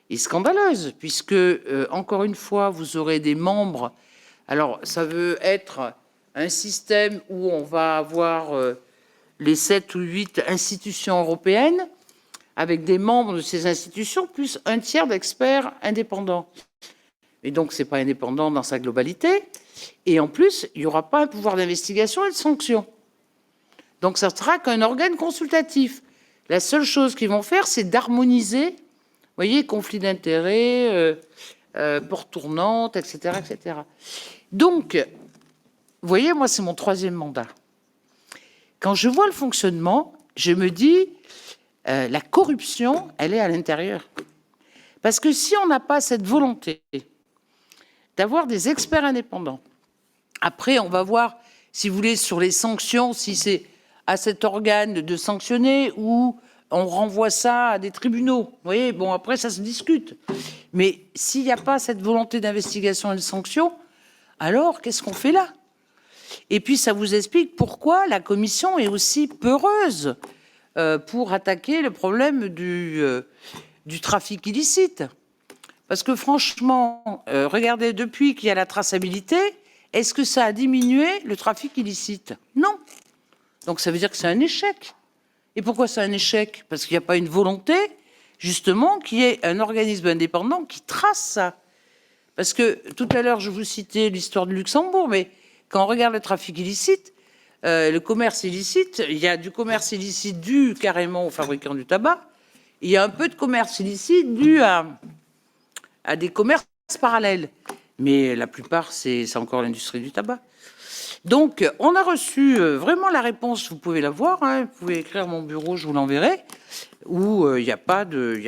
est scandaleuse, puisque, encore une fois, vous aurez des membres. Alors, ça veut être un système où on va avoir les 7 ou 8 institutions européennes, avec des membres de ces institutions, plus un tiers d'experts indépendants. Et donc, ce n'est pas indépendant dans sa globalité. Et en plus, il n'y aura pas un pouvoir d'investigation et de sanction. Donc, ça ne sera qu'un organe consultatif. La seule chose qu'ils vont faire, c'est d'harmoniser, vous voyez, conflit d'intérêts, porte tournante, etc., etc. Donc, vous voyez, moi, c'est mon 3e mandat. Quand je vois le fonctionnement, je me dis, la corruption, elle est à l'intérieur. Parce que si on n'a pas cette volonté d'avoir des experts indépendants, après, on va voir, si vous voulez, sur les sanctions, si c'est à cet organe de sanctionner ou on renvoie ça à des tribunaux. Vous voyez, bon, après, ça se discute. Mais s'il n'y a pas cette volonté d'investigation et de sanction, alors qu'est-ce qu'on fait là? Et puis, ça vous explique pourquoi la Commission est aussi peureuse pour attaquer le problème du trafic illicite. Parce que franchement, regardez, depuis qu'il y a la traçabilité, est-ce que ça a diminué le trafic illicite? Non. Donc ça veut dire que c'est un échec. Et pourquoi c'est un échec? Parce qu'il n'y a pas une volonté, justement, qu'il y ait un organisme indépendant qui trace ça. Parce que tout à l'heure, je vous citais l'histoire de Luxembourg, mais quand on regarde le trafic illicite, le commerce illicite, il y a du commerce illicite dû carrément aux fabricants du tabac, il y a un peu de commerce illicite dû à des commerces parallèles. Mais la plupart, c'est encore l'industrie du tabac. Donc, on a reçu vraiment la réponse, vous pouvez la voir, vous pouvez écrire à mon bureau, je vous l'enverrai, où il n'y a pas de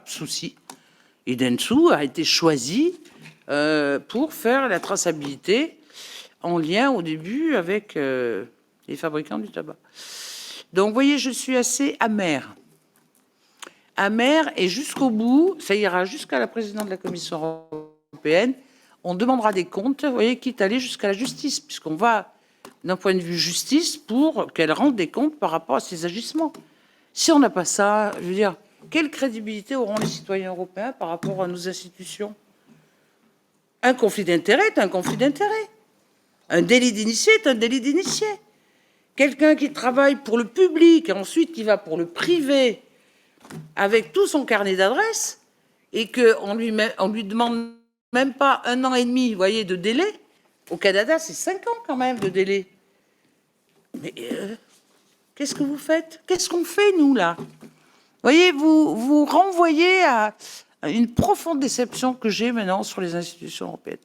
souci. Et Dentsu a été choisi pour faire la traçabilité en lien au début avec les fabricants du tabac. Donc, vous voyez, je suis assez amère. Amère, et jusqu'au bout, ça ira jusqu'à la présidente de la Commission européenne, on demandera des comptes, vous voyez, quitte à aller jusqu'à la justice, puisqu'on va, d'un point de vue justice, pour qu'elle rende des comptes par rapport à ses agissements. Si on n'a pas ça, je veux dire, quelle crédibilité auront les citoyens européens par rapport à nos institutions? Un conflit d'intérêt est un conflit d'intérêt. Un délit d'initié est un délit d'initié. Quelqu'un qui travaille pour le public et ensuite qui va pour le privé avec tout son carnet d'adresses et qu'on lui demande même pas 1 an et demi, vous voyez, de délai, Au Canada, c'est 5 ans quand même de délai. Mais qu'est-ce que vous faites? Qu'est-ce qu'on fait, nous, là? Vous voyez, vous renvoyez à une profonde déception que j'ai maintenant sur les institutions européennes.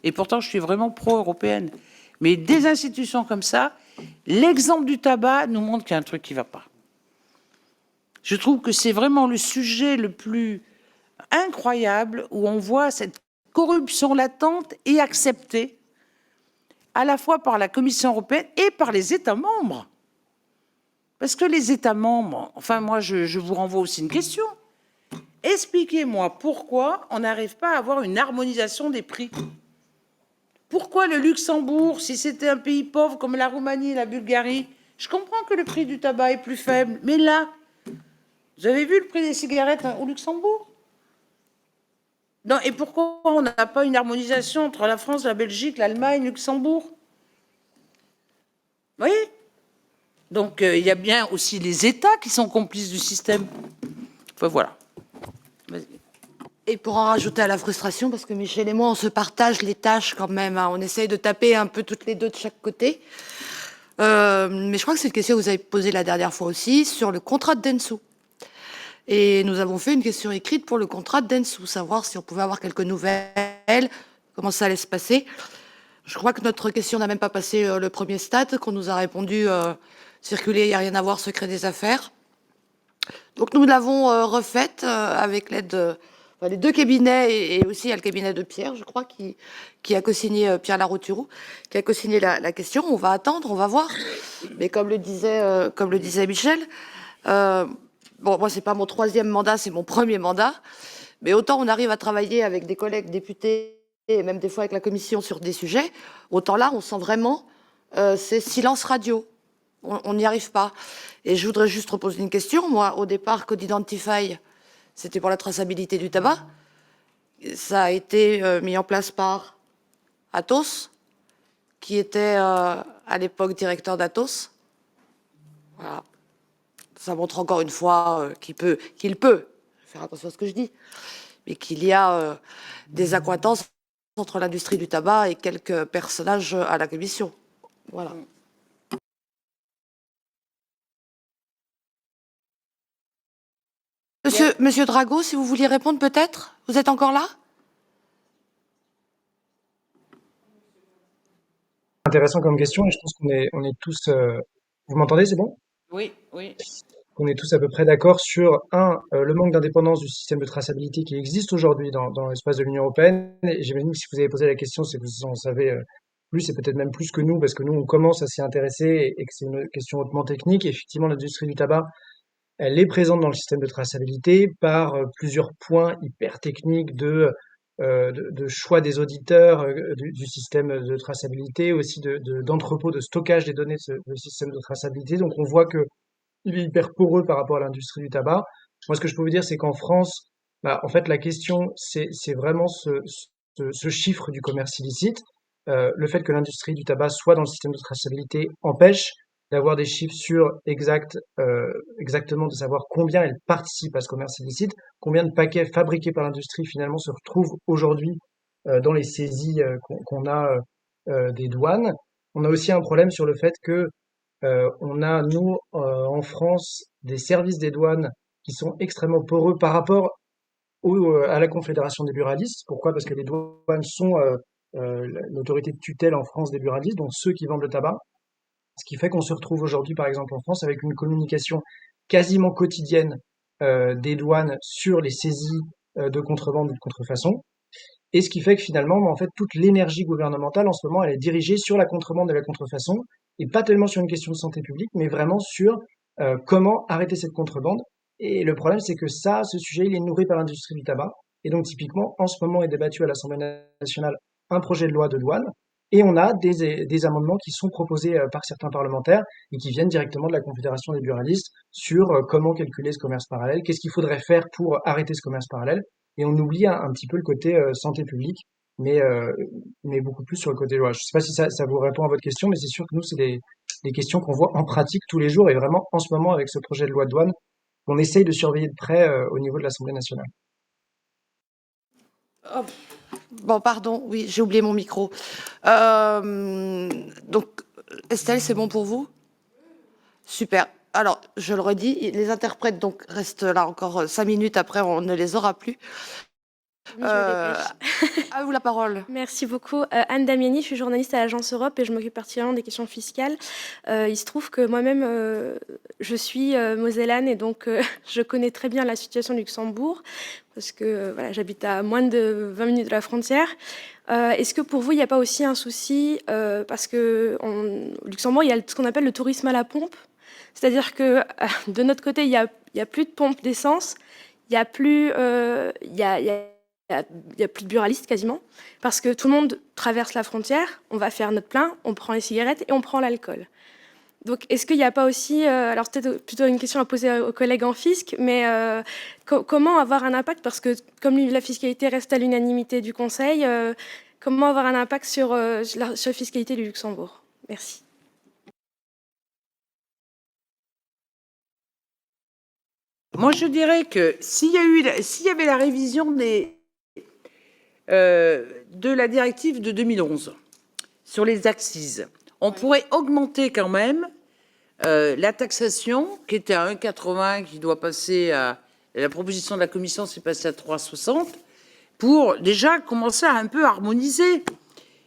Et pourtant, je suis vraiment pro-européenne. Mais des institutions comme ça, l'exemple du tabac nous montre qu'il y a un truc qui ne va pas. Je trouve que c'est vraiment le sujet le plus incroyable où on voit cette corruption latente et acceptée à la fois par la Commission européenne et par les États membres. Parce que les États membres, enfin moi je vous renvoie aussi une question. Expliquez-moi pourquoi on n'arrive pas à avoir une harmonisation des prix. Pourquoi le Luxembourg, si c'était un pays pauvre comme la Roumanie et la Bulgarie, je comprends que le prix du tabac est plus faible, mais là, vous avez vu le prix des cigarettes au Luxembourg? Non, et pourquoi on n'a pas une harmonisation entre la France, la Belgique, l'Allemagne, le Luxembourg? Vous voyez? Donc il y a bien aussi les États qui sont complices du système. Enfin voilà. Et pour en rajouter à la frustration, parce que Michel et moi, on se partage les tâches quand même, hein, on essaye de taper un peu toutes les deux de chaque côté. Mais je crois que c'est une question que vous avez posée la dernière fois aussi, sur le contrat de Dentsu. Et nous avons fait une question écrite pour le contrat de Dentsu, savoir si on pouvait avoir quelques nouvelles, comment ça allait se passer. Je crois que notre question n'a même pas passé le premier stade, qu'on nous a répondu circuler, il n'y a rien à voir, secret des affaires. Donc nous l'avons refaite avec l'aide les deux cabinets et aussi il y a le cabinet de Pierre, je crois, qui a co-signé, Pierre Larouturou, qui a co-signé la question. On va attendre, on va voir. Mais comme le disait Michel, bon, moi, c'est pas mon 3e mandat, c'est mon 1er mandat. Mais autant on arrive à travailler avec des collègues députés et même des fois avec la commission sur des sujets, autant là, on sent vraiment c'est silence radio. On n'y arrive pas. Et je voudrais juste reposer une question. Moi, au départ, Code Identify, c'était pour la traçabilité du tabac. Ça a été mis en place par Atos, qui était à l'époque directeur d'Atos. Voilà. Ça montre encore une fois qu'il peut faire attention à ce que je dis, mais qu'il y a des accointances entre l'industrie du tabac et quelques personnages à la commission. Voilà. Monsieur Drago, si vous vouliez répondre peut-être? Vous êtes encore là? Intéressant comme question, et je pense on est tous. Vous m'entendez, c'est bon? Oui, oui. On est tous à peu près d'accord sur le manque d'indépendance du système de traçabilité qui existe aujourd'hui dans l'espace de l'Union européenne. Et j'imagine que si vous avez posé la question, c'est que vous en savez plus et peut-être même plus que nous, parce que nous, on commence à s'y intéresser et que c'est une question hautement technique. Et effectivement, l'industrie du tabac, elle est présente dans le système de traçabilité par plusieurs points hyper techniques de choix des auditeurs du système de traçabilité, aussi d'entrepôts de stockage des données de ce système de traçabilité. Donc on voit que il est hyper poreux par rapport à l'industrie du tabac. Moi, ce que je peux vous dire, c'est qu'en France, en fait, la question, c'est vraiment ce chiffre du commerce illicite. Le fait que l'industrie du tabac soit dans le système de traçabilité empêche d'avoir des chiffres exactement de savoir combien elle participe à ce commerce illicite, combien de paquets fabriqués par l'industrie finalement se retrouvent aujourd'hui dans les saisies qu'on a des douanes. On a aussi un problème sur le fait que on a, nous, en France, des services des douanes qui sont extrêmement poreux par rapport à la Confédération des buralistes. Pourquoi? Parce que les douanes sont l'autorité de tutelle en France des buralistes, donc ceux qui vendent le tabac. Ce qui fait qu'on se retrouve aujourd'hui, par exemple, en France, avec une communication quasiment quotidienne des douanes sur les saisies de contrebande ou de contrefaçon. Et ce qui fait que finalement, en fait, toute l'énergie gouvernementale en ce moment, elle est dirigée sur la contrebande et la contrefaçon, et pas tellement sur une question de santé publique, mais vraiment sur comment arrêter cette contrebande. Et le problème, c'est que ce sujet, il est nourri par l'industrie du tabac. Et donc, typiquement, en ce moment est débattu à l'Assemblée nationale un projet de loi de douane, et on a des amendements qui sont proposés par certains parlementaires et qui viennent directement de la Confédération des buralistes sur comment calculer ce commerce parallèle, qu'est-ce qu'il faudrait faire pour arrêter ce commerce parallèle. Et on oublie un petit peu le côté santé publique, mais beaucoup plus sur le côté loi. Je ne sais pas si ça vous répond à votre question, mais c'est sûr que nous, c'est des questions qu'on voit en pratique tous les jours, et vraiment en ce moment avec ce projet de loi de douane, on essaye de surveiller de près au niveau de l'Assemblée nationale. Oh, Bon, pardon, oui, j'ai oublié mon micro. Donc, Estelle, c'est bon pour vous? Super. Alors, je le redis, les interprètes donc restent là encore 5 minutes, après on ne les aura plus. Oui, je me dépêche. À vous la parole. Merci beaucoup. Anne Damiani, je suis journaliste à l'Agence Europe et je m'occupe particulièrement des questions fiscales. Il se trouve que moi-même, je suis mosellane et donc je connais très bien la situation du Luxembourg parce que voilà, j'habite à moins de 20 minutes de la frontière. Est-ce que pour vous, il n'y a pas aussi un souci parce que au Luxembourg, il y a ce qu'on appelle le tourisme à la pompe. C'est-à-dire que de notre côté, il y a plus de pompes d'essence, il n'y a plus... Il y a plus de buralistes quasiment, parce que tout le monde traverse la frontière, on va faire notre plein, on prend les cigarettes et on prend l'alcool. Donc est-ce qu'il n'y a pas aussi, alors peut-être plutôt une question à poser aux collègues en fisc, mais comment avoir un impact, parce que comme la fiscalité reste à l'unanimité du Conseil, comment avoir un impact sur la fiscalité du Luxembourg? Merci. Moi, je dirais que s'il y avait la révision de la directive de 2011 sur les accises, on pourrait augmenter quand même la taxation qui était à 1,80, qui doit passer à la proposition de la Commission, c'est passé à 3,60, pour déjà commencer à un peu harmoniser.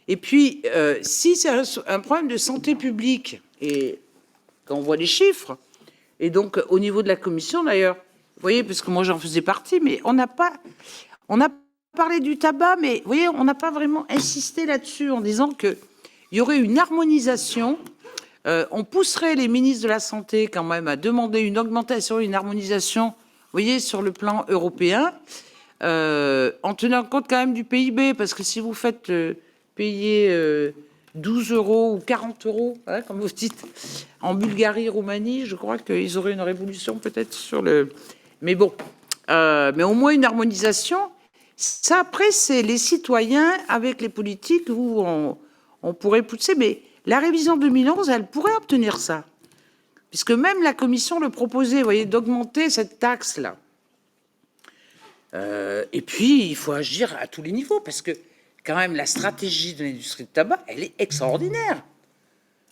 Et puis, si c'est un problème de santé publique, et quand on voit les chiffres, et donc au niveau de la Commission d'ailleurs, vous voyez, parce que moi j'en faisais partie, mais on a parlé du tabac, mais vous voyez, on n'a pas vraiment insisté là-dessus en disant qu'il y aurait une harmonisation. On pousserait les ministres de la Santé quand même à demander une augmentation, une harmonisation, vous voyez, sur le plan européen, en tenant compte quand même du PIB, parce que si vous faites payer 12 € ou 40 €, hein, comme vous dites, en Bulgarie, Roumanie, je crois qu'ils auraient une révolution peut-être sur le... Mais bon, mais au moins une harmonisation. Ça, après, c'est les citoyens avec les politiques où on pourrait pousser. Mais la révision 2011, elle pourrait obtenir ça. Puisque même la Commission le proposait, vous voyez, d'augmenter cette taxe-là. Et puis, il faut agir à tous les niveaux, parce que quand même, la stratégie de l'industrie du tabac, elle est extraordinaire.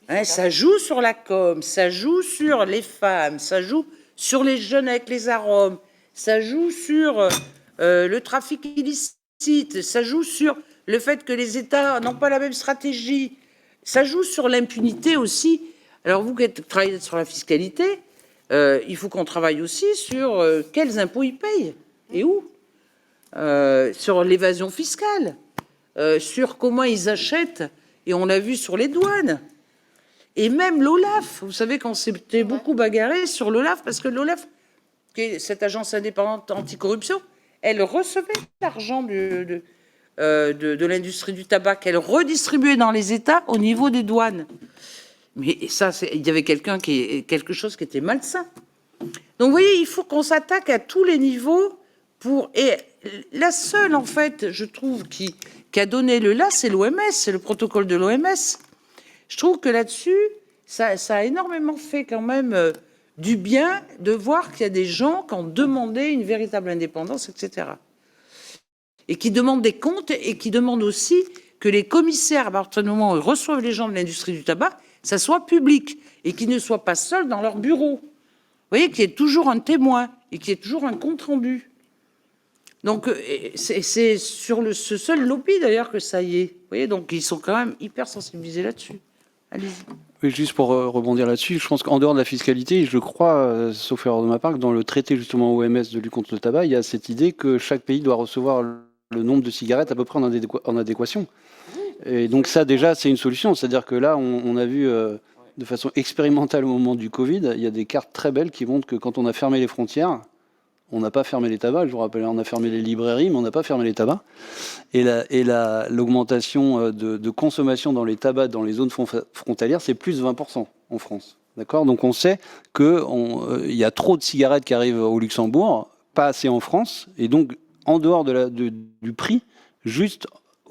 Hein, ça joue sur la com, ça joue sur les femmes, ça joue sur les jeunes avec les arômes, ça joue sur le trafic illicite, ça joue sur le fait que les États n'ont pas la même stratégie, ça joue sur l'impunité aussi. Alors vous qui travaillez sur la fiscalité, il faut qu'on travaille aussi sur quels impôts ils payent et où, sur l'évasion fiscale, sur comment ils achètent, et on l'a vu sur les douanes. Et même l'OLAF, vous savez qu'on s'était beaucoup bagarré sur l'OLAF, parce que l'OLAF, qui est cette agence indépendante anticorruption, elle recevait l'argent de l'industrie du tabac qu'elle redistribuait dans les États au niveau des douanes. Mais ça, il y avait quelque chose qui était malsain. Donc vous voyez, il faut qu'on s'attaque à tous les niveaux et la seule, en fait, je trouve, qui a donné le là, c'est l'OMS, c'est le protocole de l'OMS. Je trouve que là-dessus, ça a énormément fait quand même du bien de voir qu'il y a des gens qui ont demandé une véritable indépendance, etc. Et qui demandent des comptes et qui demandent aussi que les commissaires, à partir du moment où ils reçoivent les gens de l'industrie du tabac, ça soit public et qu'ils ne soient pas seuls dans leur bureau. Vous voyez, qu'il y ait toujours un témoin et qu'il y ait toujours un compte-rendu. Donc, c'est sur ce seul lobby, d'ailleurs, que ça y est. Vous voyez, donc ils sont quand même hyper sensibilisés là-dessus. Allez-y. Oui, juste pour rebondir là-dessus, je pense qu'en dehors de la fiscalité, je crois, sauf erreur de ma part, que dans le traité justement OMS de lutte contre le tabac, il y a cette idée que chaque pays doit recevoir le nombre de cigarettes à peu près en adéquation. Et donc ça, déjà, c'est une solution. C'est-à-dire que là, on a vu de façon expérimentale au moment du Covid, il y a des cartes très belles qui montrent que quand on a fermé les frontères, on n'a pas fermé les tabacs, je vous rappelle, on a fermé les librairies, mais on n'a pas fermé les tabacs. Et l'augmentation de consommation dans les tabacs, dans les zones frontalières, c'est plus de 20% en France. D'accord ? Donc on sait qu'il y a trop de cigarettes qui arrivent au Luxembourg, pas assez en France, et donc en dehors du prix, juste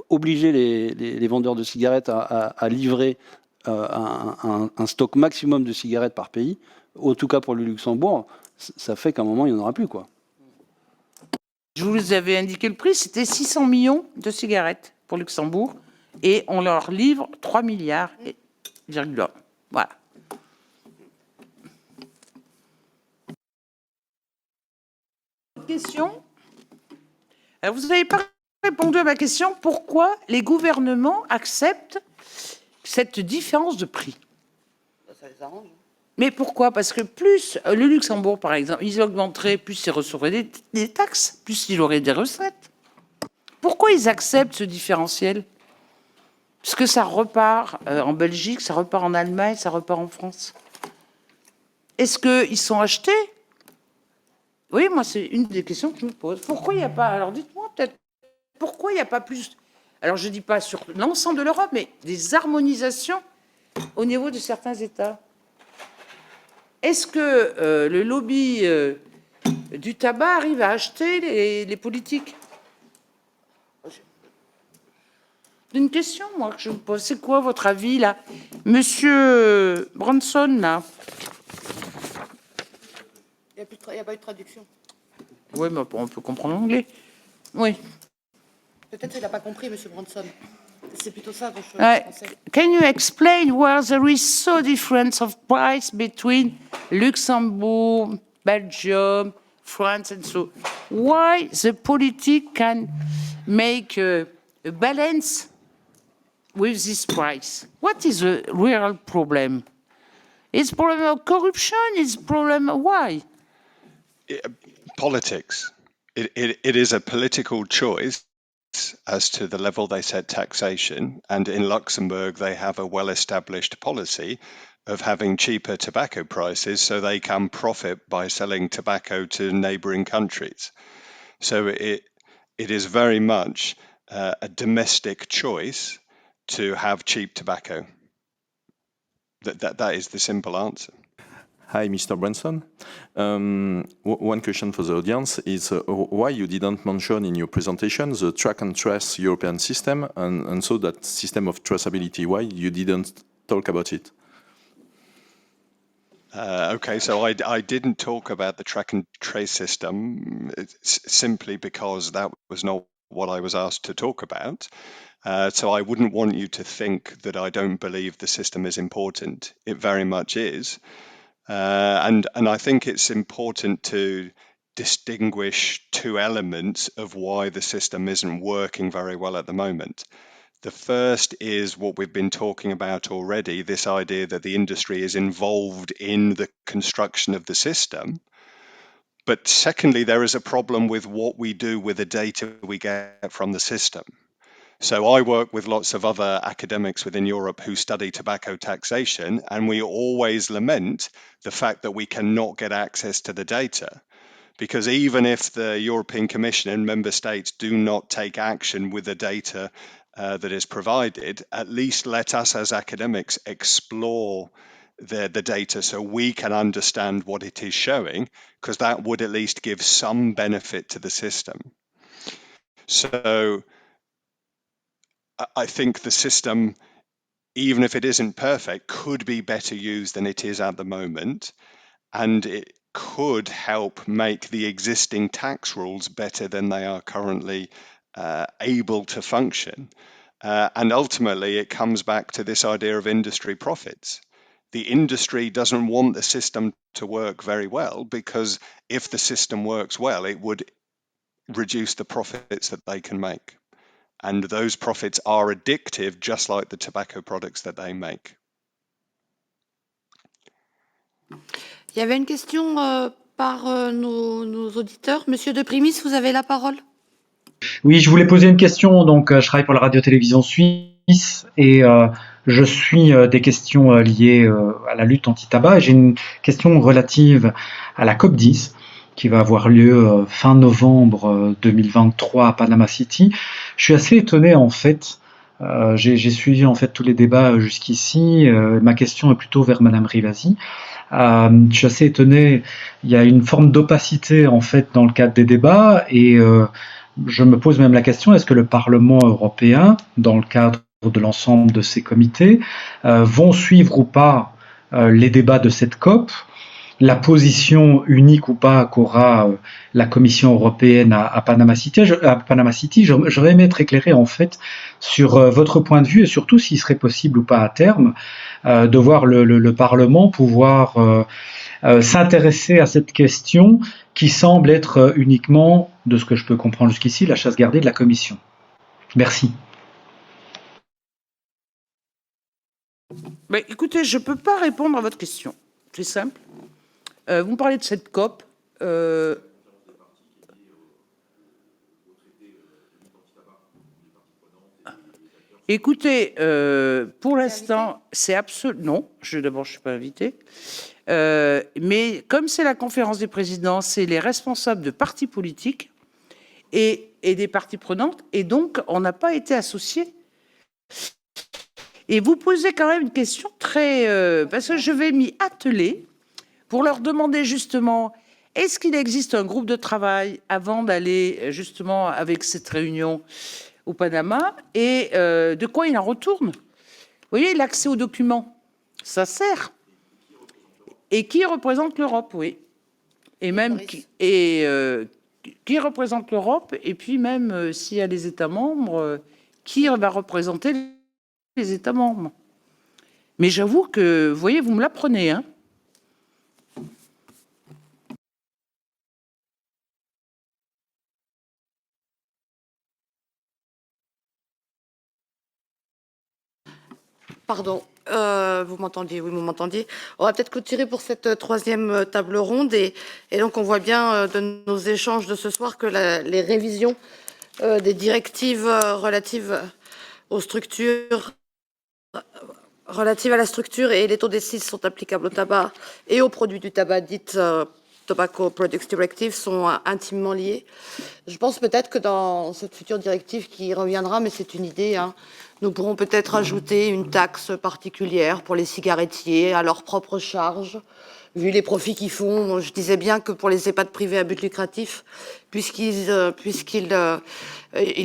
obliger les vendeurs de cigarettes à livrer un stock maximum de cigarettes par pays, en tout cas pour le Luxembourg, ça fait qu'à un moment, il n'y en aura plus, quoi. Je vous avais indiqué le prix, c'était 600 millions de cigarettes pour Luxembourg, et on leur livre 3 milliards, virgule. Voilà. Question. Alors, vous n'avez pas répondu à ma question. Pourquoi les gouvernements acceptent cette différence de prix? Ça les arrange. Mais pourquoi? Parce que plus le Luxembourg, par exemple, ils augmenteraient, plus ils recevraient des taxes, plus il aurait des recettes. Pourquoi ils acceptent ce différentiel? Parce que ça repart en Belgique, ça repart en Allemagne, ça repart en France. Est-ce qu'ils sont achetés? Oui, moi, c'est une des questions que je me pose. Pourquoi il n'y a pas... Alors, dites-moi peut-être, pourquoi il n'y a pas plus... Alors, je ne dis pas sur l'ensemble de l'Europe, mais des harmonisations au niveau de certains États. Est-ce que le lobby du tabac arrive à acheter les politiques? Une question, moi, que je vous pose. C'est quoi votre avis, là? Monsieur Branson, là. Il n'y a pas eu de traduction. Oui, mais on peut comprendre l'anglais. Oui. Peut-être qu'il n'a pas compris, monsieur Branson. C'est plutôt ça dont je pensais. Can you explain why there is so difference of price between Luxembourg, Belgium, France, and so? Why the politic can make a balance with this price? What is the real problem? It's problem of corruption. It's problem of why? Politics. It is a political choice as to the level they set taxation, and in Luxembourg they have a well-established policy of having cheaper tobacco prices so they can profit by selling tobacco to neighbouring countries. So it is very much a domestic choice to have cheap tobacco. That is the simple answer. Hi, Mr. Branson. One question for the audience is why you didn't mention in your presentation the track and trace European system and so that system of traceability. Why you didn't talk about it? Okay, so I didn't talk about the track and trace system simply because that was not what I was asked to talk about. So I wouldn't want you to think that I don't believe the system is important. It very much is. And I think it's important to distinguish two elements of why the system isn't working very well at the moment. The first is what we've been talking about already, this idea that the industry is involved in the construction of the system. But secondly, there is a problem with what we do with the data we get from the system. So I work with lots of other academics within Europe who study tobacco taxation, and we always lament the fact that we cannot get access to the data. Because even if the European Commission and member states do not take action with the data that is provided, at least let us as academics explore the data so we can understand what it is showing, because that would at least give some benefit to the system. So I think the system, even if it isn't perfect, could be better used than it is at the moment, and it could help make the existing tax rules better than they are currently able to function. And ultimately, it comes back to this idea of industry profits. The industry doesn't want the system to work very well, because if the system works well, it would reduce the profits that they can make. And those profits are addictive, just like the tobacco products that they make. Il y avait une question par nos auditeurs. Monsieur de Primis, vous avez la parole. Oui, je voulais poser une question. Donc, je travaille pour la radio-télévision suisse et je suis des questions liées à la lutte anti-tabac. Et j'ai une question relative à la COP10 qui va avoir lieu fin novembre 2023 à Panama City. Je suis assez étonné en fait. J'ai suivi en fait tous les débats jusqu'ici. Ma question est plutôt vers Madame Rivasi. Je suis assez étonné. Il y a une forme d'opacité en fait dans le cadre des débats et je me pose même la question, est-ce que le Parlement européen, dans le cadre de l'ensemble de ces comités, vont suivre ou pas les débats de cette COP? la position unique ou pas qu'aura la Commission européenne à Panama City. J'aurais aimé être éclairé en fait sur votre point de vue et surtout s'il serait possible ou pas à terme de voir le Parlement pouvoir s'intéresser à cette question qui semble être uniquement, de ce que je peux comprendre jusqu'ici, la chasse gardée de la Commission. Merci. Ben, écoutez, je ne peux pas répondre à votre question. C'est simple. Vous me parlez de cette COP. Écoutez, pour l'instant, c'est absolument... Non, d'abord, je ne suis pas invité. Mais comme c'est la conférence des présidents, c'est les responsables de partis politiques et des parties prenantes, et donc on n'a pas été associés. Et vous posez quand même une question très... parce que je vais m'y atteler pour leur demander justement, est-ce qu'il existe un groupe de travail avant d'aller justement avec cette réunion au Panama, et de quoi il en retourne? Vous voyez, l'accès aux documents, ça sert. Et qui représente l'Europe, oui. Et même qui représente l'Europe, et puis même s'il y a les États membres, qui va représenter les États membres. Mais j'avoue que, vous voyez, vous me l'apprenez, hein. Pardon, vous m'entendiez? Oui, vous m'entendiez. On va peut-être clôturer pour cette troisième table ronde. Et donc, on voit bien de nos échanges de ce soir que les révisions des directives relatives aux structures, relatives à la structure et les taux d'essis sont applicables au tabac et aux produits du tabac dites Tobacco Products Directive sont intimement liés. Je pense peut-être que dans cette future directive qui reviendra, mais c'est une idée, hein, nous pourrons peut-être ajouter une taxe particulière pour les cigarettiers à leur propre charge, vu les profits qu'ils font. Je disais bien que pour les EHPAD privés à but lucratif, puisqu'ils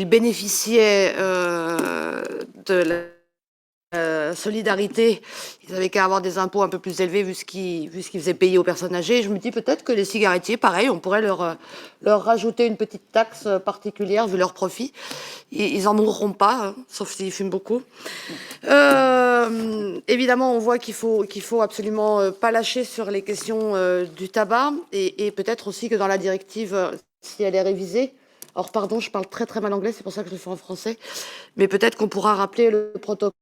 bénéficiaient de la solidarité, ils avaient qu'à avoir des impôts un peu plus élevés vu ce qu'ils faisaient payer aux personnes âgées. Je me dis peut-être que les cigarettiers, pareil, on pourrait leur rajouter une petite taxe particulière vu leurs profits. Ils en mourront pas, hein, sauf s'ils fument beaucoup. Évidemment, on voit qu'il faut absolument pas lâcher sur les questions du tabac et peut-être aussi que dans la directive, si elle est révisée, alors pardon, je parle très très mal anglais, c'est pour ça que je le fais en français, mais peut-être qu'on pourra rappeler le protocole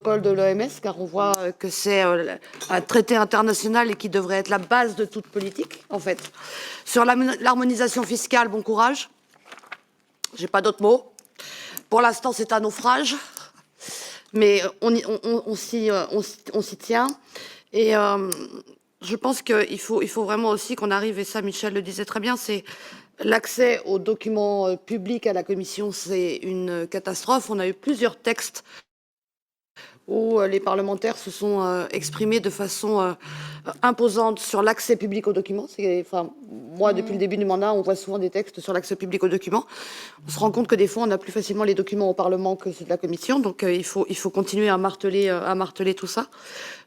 de l'OMS, car on voit que c'est un traité international et qui devrait être la base de toute politique, en fait. Sur l'harmonisation fiscale, bon courage. J'ai pas d'autres mots. Pour l'instant, c'est un naufrage, mais on s'y tient. Et je pense qu'il faut vraiment aussi qu'on arrive, et ça Michel le disait très bien, c'est l'accès aux documents publics à la Commission, c'est une catastrophe. On a eu plusieurs textes où les parlementaires se sont exprimés de façon imposante sur l'accès public aux documents. Enfin, moi, depuis le début du mandat, on voit souvent des textes sur l'accès public aux documents. On se rend compte que des fois, on a plus facilement les documents au Parlement que ceux de la Commission. Donc, il faut continuer à marteler tout ça.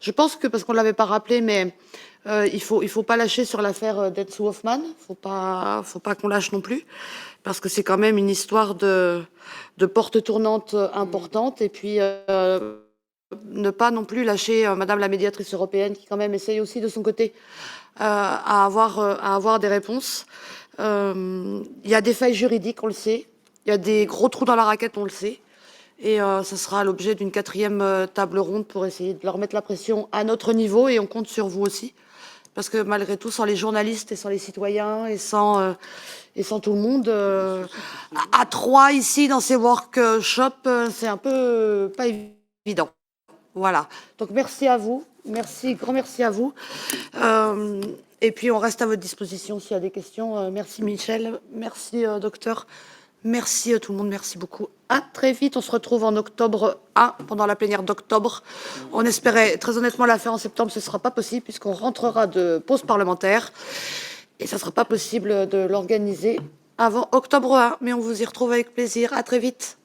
Je pense que, parce qu'on ne l'avait pas rappelé, mais il faut pas lâcher sur l'affaire Detsu-Hoffmann. Faut pas qu'on lâche non plus, parce que c'est quand même une histoire de porte tournante importante. Et puis... ne pas non plus lâcher Madame la médiatrice européenne qui quand même essaye aussi de son côté à avoir des réponses. Il y a des failles juridiques, on le sait. Il y a des gros trous dans la raquette, on le sait. Et ça sera l'objet d'une quatrième table ronde pour essayer de leur mettre la pression à notre niveau, et on compte sur vous aussi. Parce que malgré tout, sans les journalistes et sans les citoyens et sans tout le monde, à trois ici dans ces workshops, c'est un peu pas évident. Voilà, donc merci à vous, grand merci à vous. Et puis on reste à votre disposition s'il y a des questions. Merci Michel, merci docteur, merci tout le monde, merci beaucoup. À très vite, on se retrouve en octobre 1, pendant la plénière d'octobre. On espérait très honnêtement la faire en septembre, ce ne sera pas possible puisqu'on rentrera de pause parlementaire. Et ça ne sera pas possible de l'organiser avant octobre 1, mais on vous y retrouve avec plaisir. À très vite.